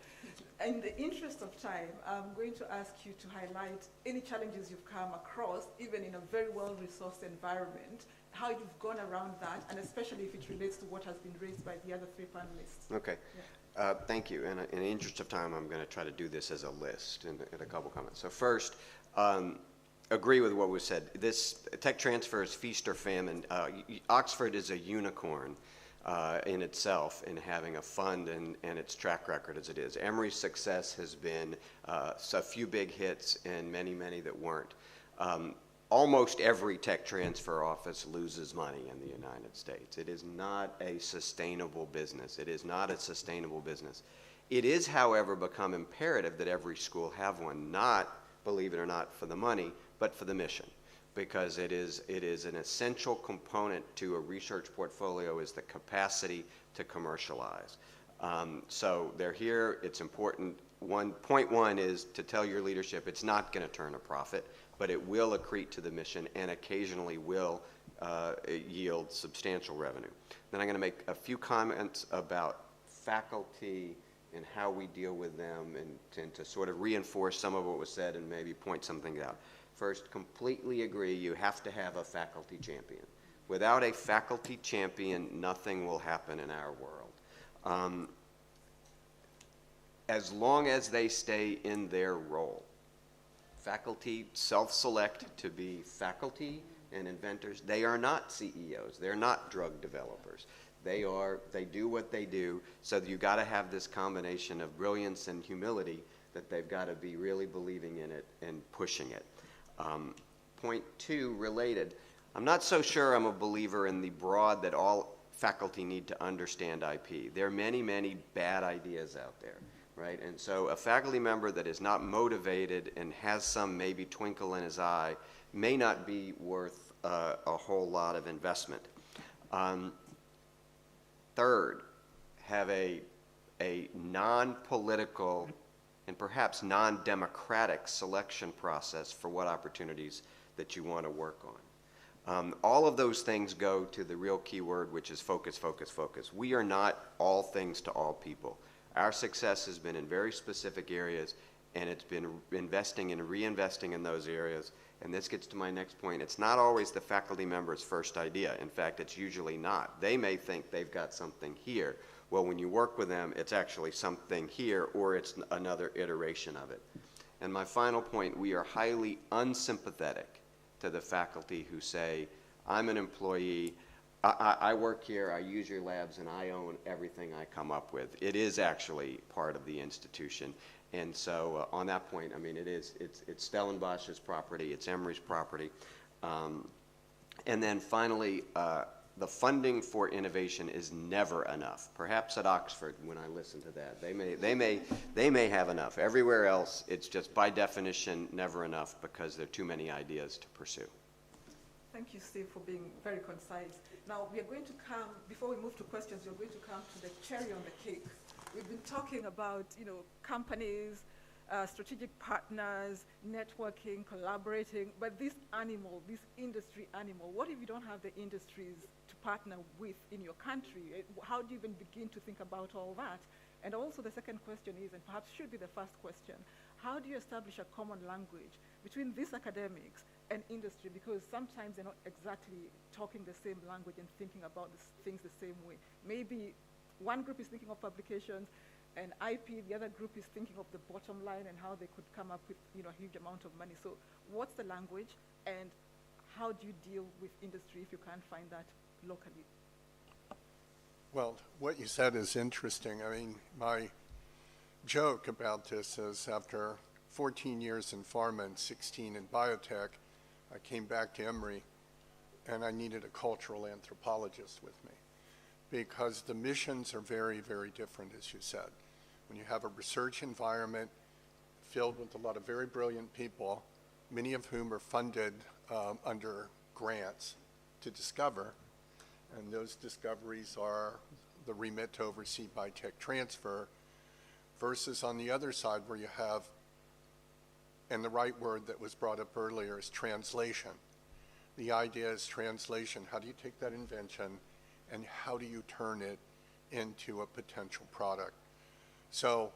In the interest of time, I'm going to ask you to highlight any challenges you've come across, even in a very well-resourced environment, how you've gone around that, and especially if it relates to what has been raised by the other three panelists. Okay. Yeah. Thank you. And in the interest of time, I'm going to try to do this as a list in a couple comments. So first, agree with what was said. This tech transfer is feast or famine. Oxford is a unicorn in itself in having a fund and its track record as it is. Emory's success has been a few big hits and many, many that weren't. Almost every tech transfer office loses money in the United States. It is not a sustainable business. It is not a sustainable business. It is, however, become imperative that every school have one, not, believe it or not, for the money, but for the mission, because it is an essential component to a research portfolio is the capacity to commercialize. So they're here. It's important. Point one is to tell your leadership it's not going to turn a profit, but it will accrete to the mission and occasionally will yield substantial revenue. Then I'm going to make a few comments about faculty and how we deal with them and to sort of reinforce some of what was said and maybe point something out. First, completely agree, you have to have a faculty champion. Without a faculty champion, nothing will happen in our world. As long as they stay in their role. Faculty self-select to be faculty and inventors. They are not CEOs. They're not drug developers. They do what they do, so you got to have this combination of brilliance and humility that they've got to be really believing in it and pushing it. Point two, related. I'm not so sure I'm a believer in the broad that all faculty need to understand IP. There are many, many bad ideas out there, right? And so a faculty member that is not motivated and has some maybe twinkle in his eye may not be worth a whole lot of investment. Third, have a non-political and perhaps non-democratic selection process for what opportunities that you want to work on. All of those things go to the real key word, which is focus, focus, focus. We are not all things to all people. Our success has been in very specific areas, and it's been investing and reinvesting in those areas. And this gets to my next point. It's not always the faculty member's first idea. In fact, it's usually not. They may think they've got something here. Well, when you work with them, it's actually something here, or it's another iteration of it. And my final point, we are highly unsympathetic to the faculty who say, I'm an employee, I work here, I use your labs, and I own everything I come up with. It is actually part of the institution. And so on that point, I mean, it's Stellenbosch's property, it's Emory's property. And then finally, the funding for innovation is never enough. Perhaps at Oxford, when I listen to that, they may have enough. Everywhere else, it's just by definition never enough because there are too many ideas to pursue. Thank you, Steve, for being very concise. Now, we are going to come, before we move to questions, we're going to come to the cherry on the cake. We've been talking about, companies, strategic partners, networking, collaborating, but this animal, this industry animal, what if you don't have the industries to partner with in your country? How do you even begin to think about all that? And also the second question is, and perhaps should be the first question, how do you establish a common language between these academics and industry? Because sometimes they're not exactly talking the same language and thinking about things the same way. Maybe one group is thinking of publications and IP, the other group is thinking of the bottom line and how they could come up with a huge amount of money. So what's the language, and how do you deal with industry if you can't find that locally? Well, what you said is interesting. I mean, my joke about this is after 14 years in pharma and 16 in biotech, I came back to Emory and I needed a cultural anthropologist with me because the missions are very, very different, as you said. When you have a research environment filled with a lot of very brilliant people, many of whom are funded under grants to discover, and those discoveries are the remit to oversee by tech transfer, versus on the other side where you have, and the right word that was brought up earlier is translation. The idea is translation. How do you take that invention and how do you turn it into a potential product? So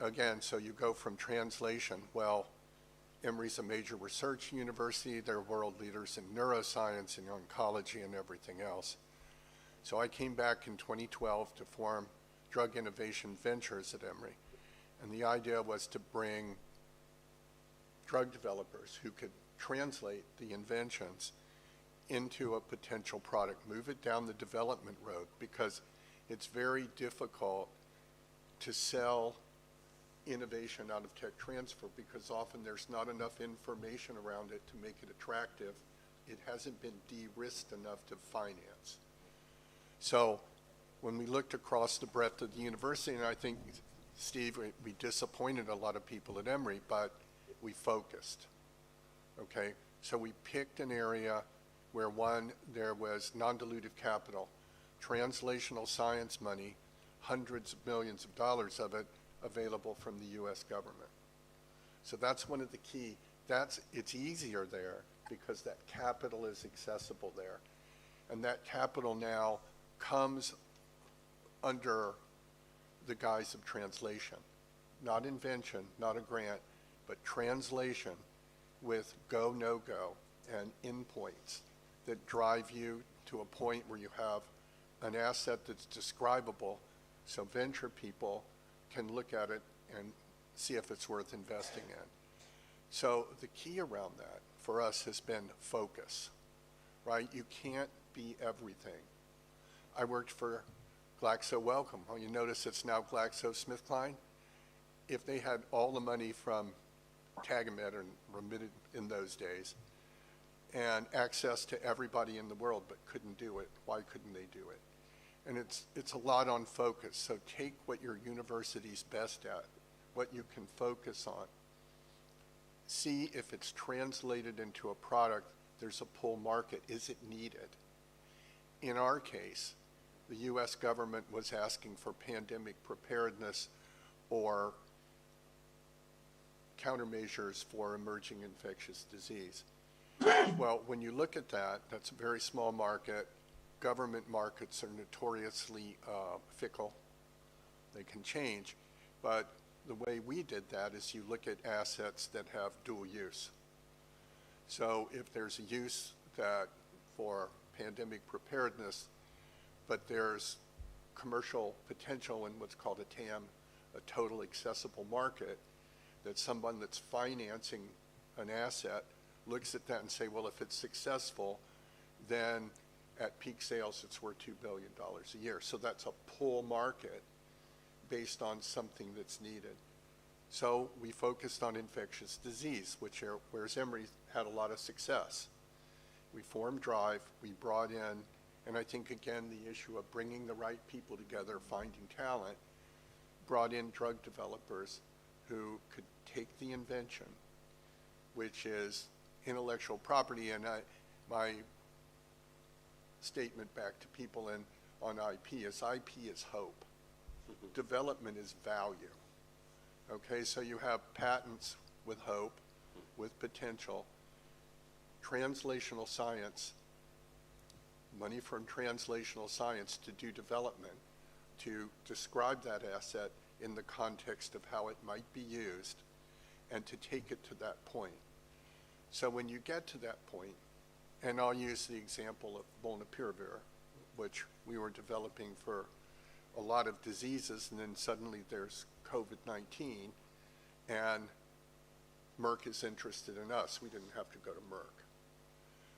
again, so you go from translation. Well, Emory's a major research university. They're world leaders in neuroscience and oncology and everything else. So I came back in 2012 to form Drug Innovation Ventures at Emory. And the idea was to bring drug developers who could translate the inventions into a potential product, move it down the development road, because it's very difficult to sell innovation out of tech transfer because often there's not enough information around it to make it attractive. It hasn't been de-risked enough to finance. So when we looked across the breadth of the university, and I think, Steve, we disappointed a lot of people at Emory, but we focused, okay? So we picked an area where, one, there was non-dilutive capital, translational science money, hundreds of millions of dollars of it available from the U.S. government. So that's one of the key. It's easier there because that capital is accessible there. And that capital now comes under the guise of translation, not invention, not a grant, but translation with go, no-go and endpoints that drive you to a point where you have an asset that's describable, so venture people can look at it and see if it's worth investing in. So the key around that for us has been focus, right? You can't be everything. I worked for Glaxo Wellcome. Well, you notice it's now GlaxoSmithKline. If they had all the money from Tagamet and remitted in those days and access to everybody in the world but couldn't do it, why couldn't they do it? And it's a lot on focus. So take what your university's best at, what you can focus on. See if it's translated into a product, there's a pull market. Is it needed? In our case, the US government was asking for pandemic preparedness or countermeasures for emerging infectious disease. Well, when you look at that, that's a very small market. Government markets are notoriously fickle. They can change. But the way we did that is you look at assets that have dual use. So if there's a use that for pandemic preparedness, but there's commercial potential in what's called a TAM, a total accessible market, that someone that's financing an asset looks at that and say, well, if it's successful, then at peak sales, it's worth $2 billion a year. So that's a pull market based on something that's needed. So we focused on infectious disease, where Emory had a lot of success. We formed Drive, we brought in, and I think, again, the issue of bringing the right people together, finding talent, brought in drug developers who could take the invention, which is intellectual property, and my statement back to people on IP is hope. Development is value. Okay, so you have patents with hope, with potential, translational science, money from translational science to do development, to describe that asset in the context of how it might be used, and to take it to that point. So when you get to that point, and I'll use the example of molnupiravir, which we were developing for a lot of diseases, and then suddenly there's COVID-19, and Merck is interested in us. We didn't have to go to Merck.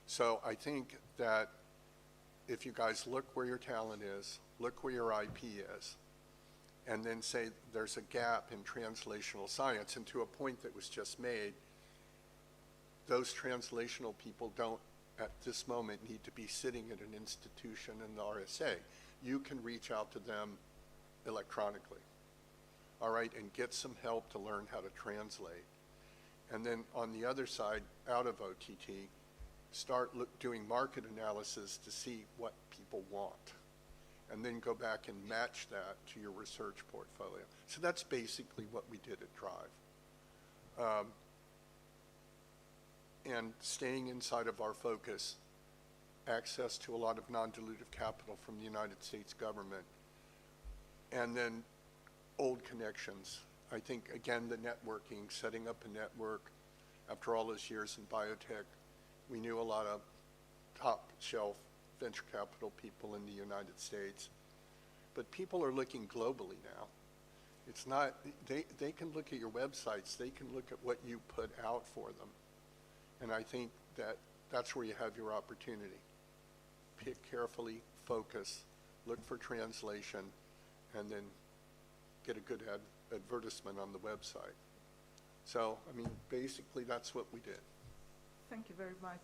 So I think that if you guys look where your talent is, look where your IP is, and then say there's a gap in translational science, and to a point that was just made, those translational people don't, at this moment, need to be sitting at an institution in the RSA. You can reach out to them electronically, all right, and get some help to learn how to translate. And then on the other side, out of OTT, start doing market analysis to see what people want, and then go back and match that to your research portfolio. So that's basically what we did at Drive. And staying inside of our focus, access to a lot of non-dilutive capital from the United States government, and then old connections. I think, again, the networking, setting up a network. After all those years in biotech, we knew a lot of top-shelf venture capital people in the United States. But people are looking globally now. It's not, they can look at your websites, they can look at what you put out for them. And I think that that's where you have your opportunity. Pick carefully, focus, look for translation, and then get a good advertisement on the website. So, I mean, basically that's what we did. Thank you very much,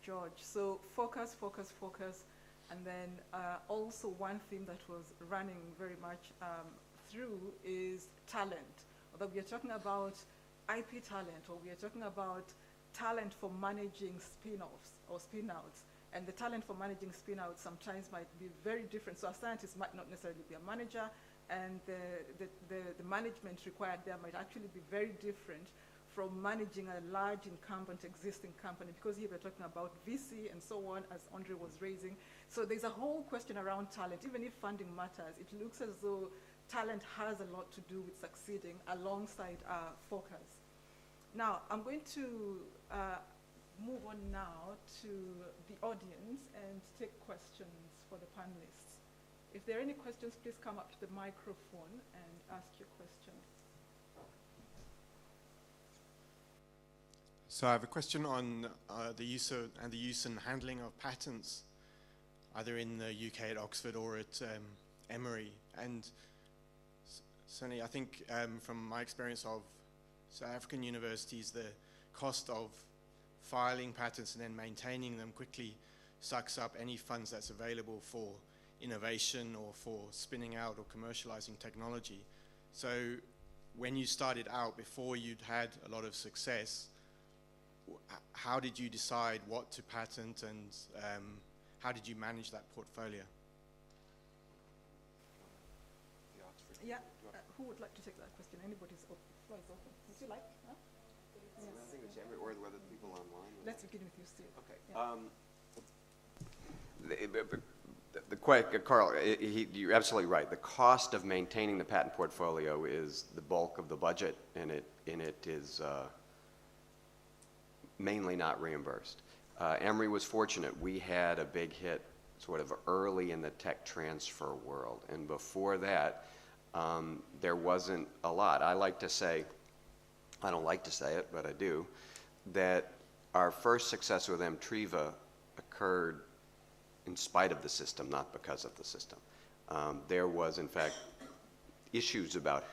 George. So focus, focus, focus. And then also one theme that was running very much through is talent. Although we are talking about IP talent, or we are talking about talent for managing spin-offs or spin-outs. And the talent for managing spin-outs sometimes might be very different. So a scientist might not necessarily be a manager, and the management required there might actually be very different from managing a large incumbent existing company, because here we're talking about VC and so on, as Andre was raising. So there's a whole question around talent. Even if funding matters, it looks as though talent has a lot to do with succeeding alongside focus. Now, I'm going to move on now to the audience and take questions for the panelists. If there are any questions, please come up to the microphone and ask your question. So I have a question on the use and handling of patents, either in the UK at Oxford or at Emory. And certainly I think from my experience of South African universities, the cost of filing patents and then maintaining them quickly sucks up any funds that's available for innovation or for spinning out or commercializing technology. So when you started out, before you'd had a lot of success, how did you decide what to patent, and how did you manage that portfolio? Yeah, who would like to take that question? Anybody's open. Floor is open. Would you like? Huh? Yes. I think it's every, or whether people online. Let's begin with you, Steve. Okay. Yeah. Carl, you're absolutely right. The cost of maintaining the patent portfolio is the bulk of the budget, and it is mainly not reimbursed. Emory was fortunate. We had a big hit sort of early in the tech transfer world, and before that, there wasn't a lot. I like to say, I don't like to say it, but I do, that our first success with Mtriva occurred in spite of the system, not because of the system. There was, in fact, issues about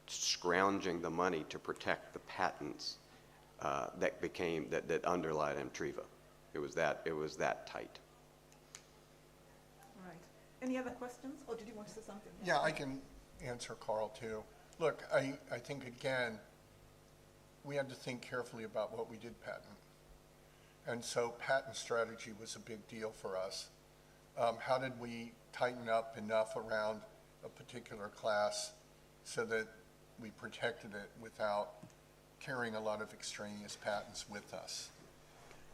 scrounging the money to protect the patents that underlied Mtriva. It was that tight. Right. Any other questions, or did you want to say something? Yeah, I can answer Carl too. Look, I think again, we had to think carefully about what we did patent. And so patent strategy was a big deal for us. How did we tighten up enough around a particular class so that we protected it without carrying a lot of extraneous patents with us?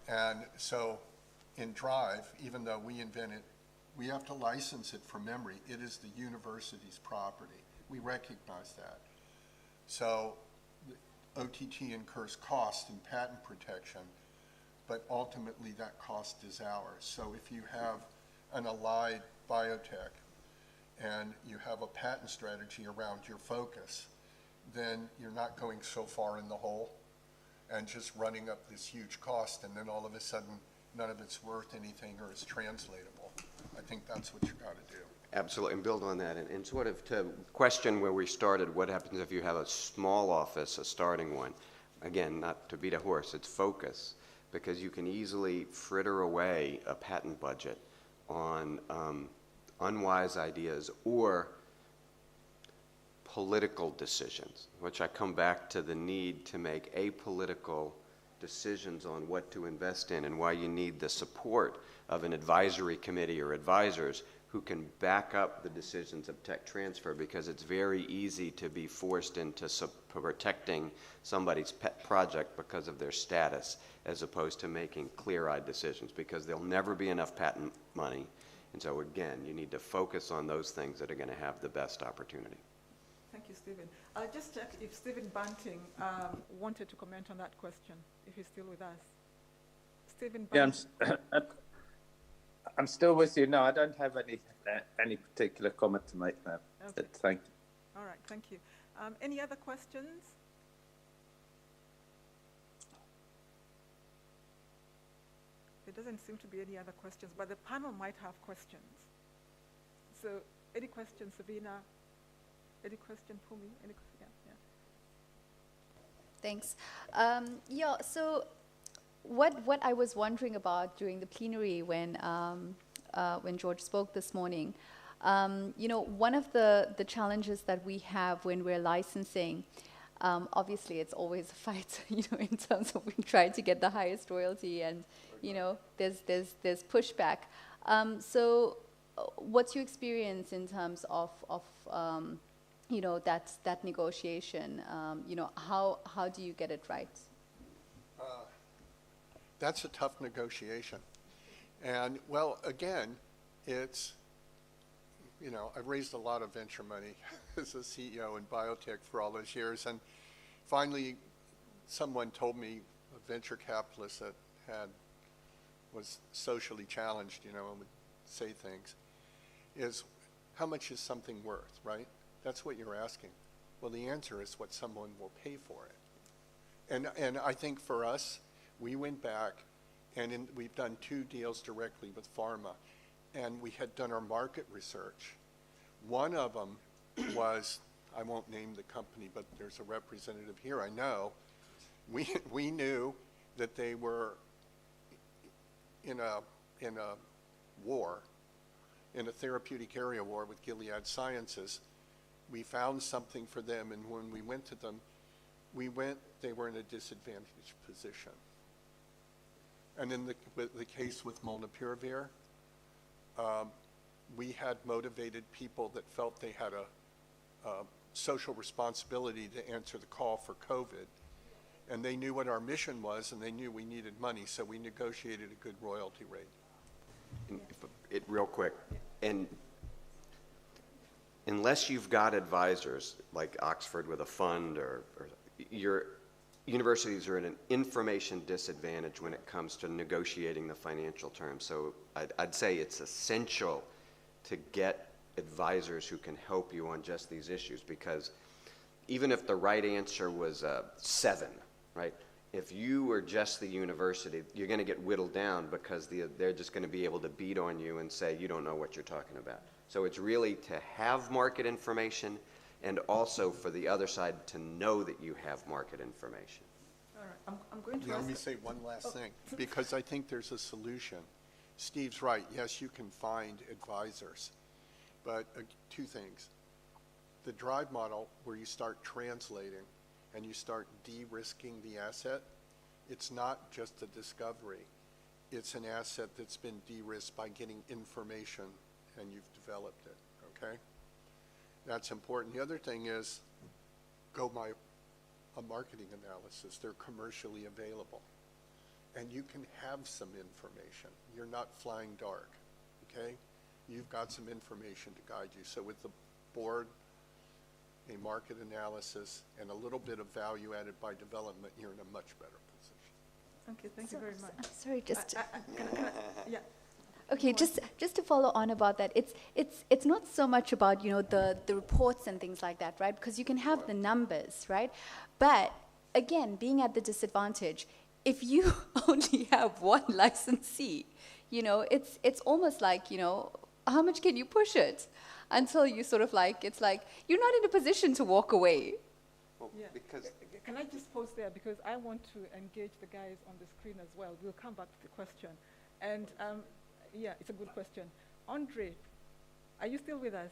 And so in Drive, even though we invent it, we have to license it from memory. It is the university's property. We recognize that. So OTT incurs cost in patent protection, but ultimately that cost is ours. So if you have an allied biotech and you have a patent strategy around your focus, then you're not going so far in the hole and just running up this huge cost, and then all of a sudden none of it's worth anything or is translatable. I think that's what you got to do. Absolutely, and build on that. And sort of to question where we started, what happens if you have a small office, a starting one? Again, not to beat a horse, it's focus, because you can easily fritter away a patent budget on unwise ideas or political decisions, which I come back to the need to make apolitical decisions on what to invest in and why you need the support of an advisory committee or advisors who can back up the decisions of tech transfer, because it's very easy to be forced into protecting somebody's pet project because of their status, as opposed to making clear-eyed decisions, because there'll never be enough patent money. And so again, you need to focus on those things that are going to have the best opportunity. Thank you, Stephen. I'll just check if Stephen Bunting wanted to comment on that question, if he's still with us. Stephen Bunting. Yeah, I'm still with you. No, I don't have any particular comment to make now. Okay. Thank you. All right, thank you. Any other questions? There doesn't seem to be any other questions, but the panel might have questions. So, any questions, Sabina? Any question, Pumi? Any? Yeah. Thanks. Yeah, so what I was wondering about during the plenary when George spoke this morning, you know, one of the challenges that we have when we're licensing, obviously it's always a fight, you know, in terms of we try to get the highest royalty, and you know, there's pushback. So, what's your experience in terms of you know, that negotiation? You know, how do you get it right? That's a tough negotiation. And, well, again, it's, you know, I've raised a lot of venture money as a CEO in biotech for all those years. And finally, someone told me, a venture capitalist that was socially challenged, and would say things, is how much is something worth, right? That's what you're asking. Well, the answer is what someone will pay for it. And I think for us, we went back and we've done 2 deals directly with pharma, and we had done our market research. One of them was, I won't name the company, but there's a representative here I know. We knew that they were in a war, in a therapeutic area war with Gilead Sciences. We found something for them, and when we went to them, they were in a disadvantaged position. And in the case with molnupiravir, we had motivated people that felt they had a social responsibility to answer the call for COVID. And they knew what our mission was, and they knew we needed money, so we negotiated a good royalty rate. And real quick, and unless you've got advisors like Oxford with a fund, or your universities are at an information disadvantage when it comes to negotiating the financial terms. So I'd say it's essential to get advisors who can help you on just these issues, because even if the right answer was 7, right? If you were just the university, you're going to get whittled down because they're just going to be able to beat on you and say, you don't know what you're talking about. So it's really to have market information, and also for the other side to know that you have market information. All right, I'm going to Let me say one last thing, because I think there's a solution. Steve's right. Yes, you can find advisors, but 2 things. The drive model, where you start translating and you start de-risking the asset, it's not just a discovery. It's an asset that's been de-risked by getting information, and you've developed it, okay? That's important. The other thing is, go buy a marketing analysis. They're commercially available. And you can have some information. You're not flying dark, okay? You've got some information to guide you. So with the board, a market analysis, and a little bit of value added by development, you're in a much better position. Okay, thank you very much. Sorry, just Yeah. okay, just to follow on about that, it's not so much about the reports and things like that, right? Because you can have the numbers, right? But again, being at the disadvantage, if you only have one licensee, it's almost like how much can you push it until you sort of it's like you're not in a position to walk away. Well, Yeah. because Can I just pause there, because I want to engage the guys on the screen as well. We'll come back to the question. And yeah, it's a good question. Andre, are you still with us?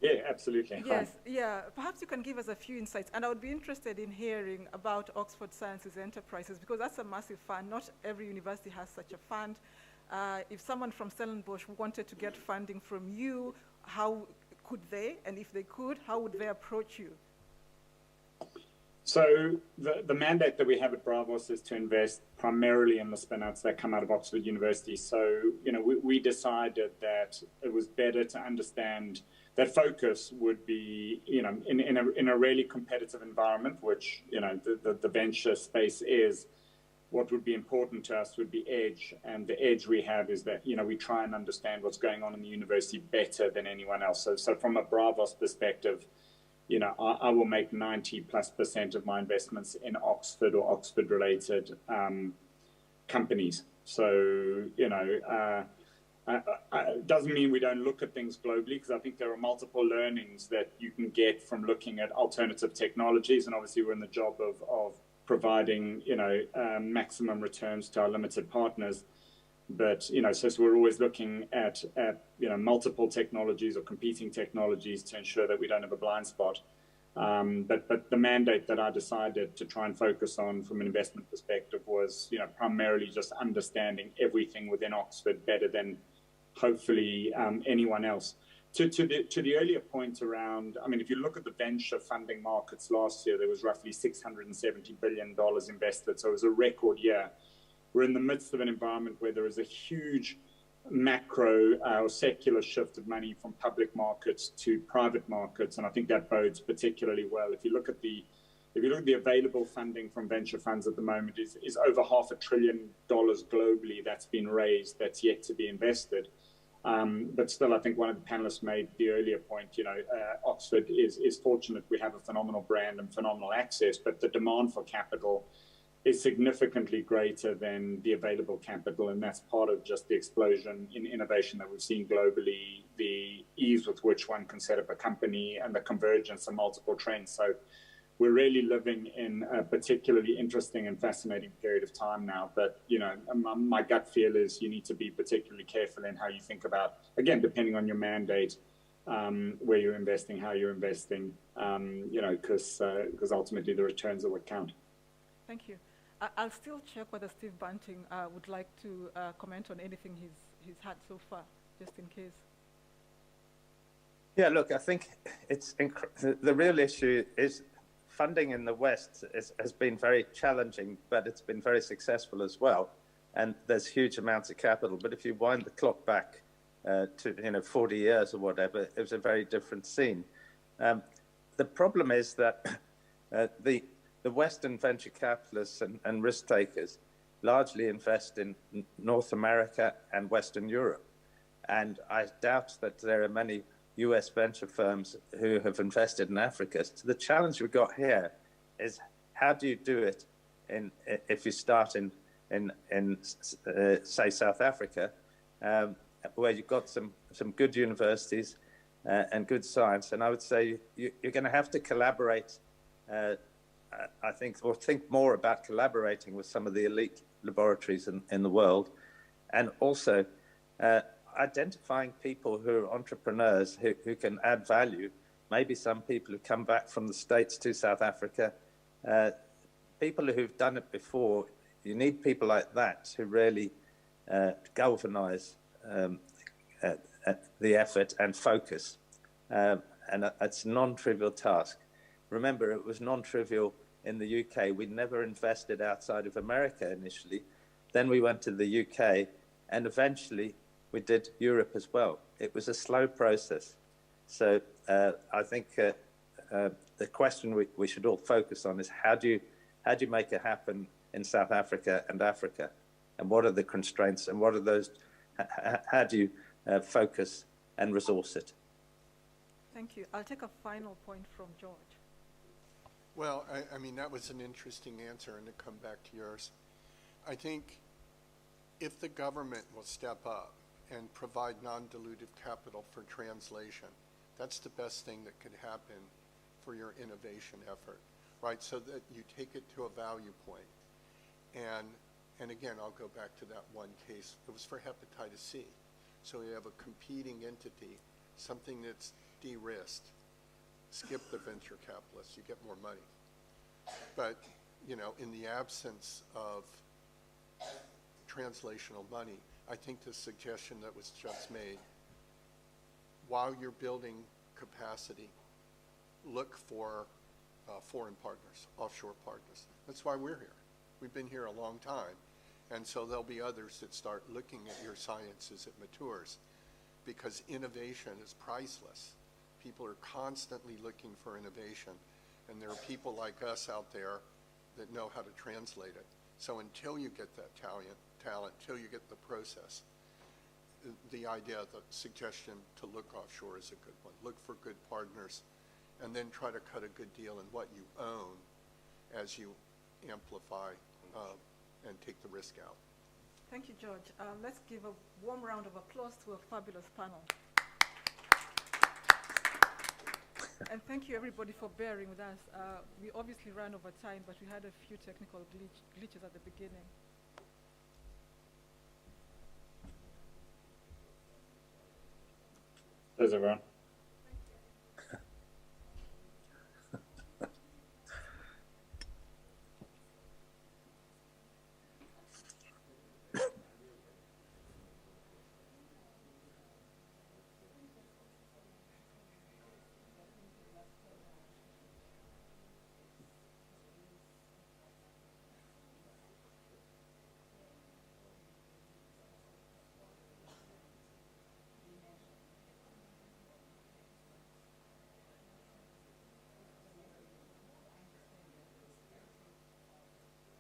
Yeah, absolutely. Yes, yeah. Perhaps you can give us a few insights. And I would be interested in hearing about Oxford Sciences Enterprises, because that's a massive fund. Not every university has such a fund. If someone from Stellenbosch wanted to get funding from you, how could they? And if they could, how would they approach you? So the mandate that we have at Bravos is to invest primarily in the spin-outs that come out of Oxford University. So, we decided that it was better to understand that focus would be, in a really competitive environment, which, the venture space is. What would be important to us would be edge. And the edge we have is that, we try and understand what's going on in the university better than anyone else. So from a Bravos perspective, I will make 90+% of my investments in Oxford or Oxford-related companies. So, it doesn't mean we don't look at things globally, because I think there are multiple learnings that you can get from looking at alternative technologies. And obviously, we're in the job of providing, maximum returns to our limited partners. But, so we're always looking at multiple technologies or competing technologies to ensure that we don't have a blind spot. But the mandate that I decided to try and focus on from an investment perspective was, primarily just understanding everything within Oxford better than hopefully anyone else. To the earlier point around, if you look at the venture funding markets last year, there was roughly $670 billion invested. So it was a record year. We're in the midst of an environment where there is a huge macro or secular shift of money from public markets to private markets, and I think that bodes particularly well. If you look at the if you look at the available funding from venture funds at the moment, is over $500 billion globally that's been raised that's yet to be invested. But still, I think one of the panelists made the earlier point, Oxford is fortunate we have a phenomenal brand and phenomenal access, but the demand for capital is significantly greater than the available capital, and that's part of just the explosion in innovation that we've seen globally, the ease with which one can set up a company, and the convergence of multiple trends. So we're really living in a particularly interesting and fascinating period of time now. But, my gut feel is you need to be particularly careful in how you think about, again, depending on your mandate, where you're investing, how you're investing, because ultimately the returns are what count. Thank you. I'll still check whether Steve Bunting would like to comment on anything he's had so far, just in case. Yeah, look, I think the real issue is funding in the West has been very challenging, but it's been very successful as well. And there's huge amounts of capital. But if you wind the clock back to 40 years or whatever, it was a very different scene. The problem is that the Western venture capitalists and risk takers largely invest in North America and Western Europe. And I doubt that there are many US venture firms who have invested in Africa. So the challenge we've got here is how do you do it if you start in say, South Africa, where you've got some good universities and good science. And I would say you're going to have to collaborate, I think, or think more about collaborating with some of the elite laboratories in the world, and also identifying people who are entrepreneurs who can add value. Maybe some people who come back from the States to South Africa, people who've done it before. You need people like that who really galvanize the effort and focus. And it's a non-trivial task. Remember, it was non-trivial in the UK. We never invested outside of America initially. Then we went to the UK, and eventually we did Europe as well. It was a slow process. So I think the question we should all focus on is how do you make it happen in South Africa and Africa? And what are the constraints, and what are those, how do you focus and resource it? Thank you. I'll take a final point from George. Well, I mean, that was an interesting answer, and to come back to yours, I think if the government will step up and provide non-dilutive capital for translation, that's the best thing that could happen for your innovation effort, right? So that you take it to a value point. And again, I'll go back to that one case. It was for hepatitis C. So you have a competing entity, something that's de-risked. Skip the venture capitalists, you get more money. But, in the absence of translational money, I think the suggestion that was just made, while you're building capacity, look for foreign partners, offshore partners. That's why we're here. We've been here a long time. And so there'll be others that start looking at your science as it matures, because innovation is priceless. People are constantly looking for innovation, and there are people like us out there that know how to translate it. So until you get that talent, until you get the process, the idea, the suggestion to look offshore is a good one. Look for good partners, and then try to cut a good deal in what you own as you amplify and take the risk out. Thank you, George. Let's give a warm round of applause to a fabulous panel. And thank you, everybody, for bearing with us. We obviously ran over time, but we had a few technical glitches at the beginning. There's everyone.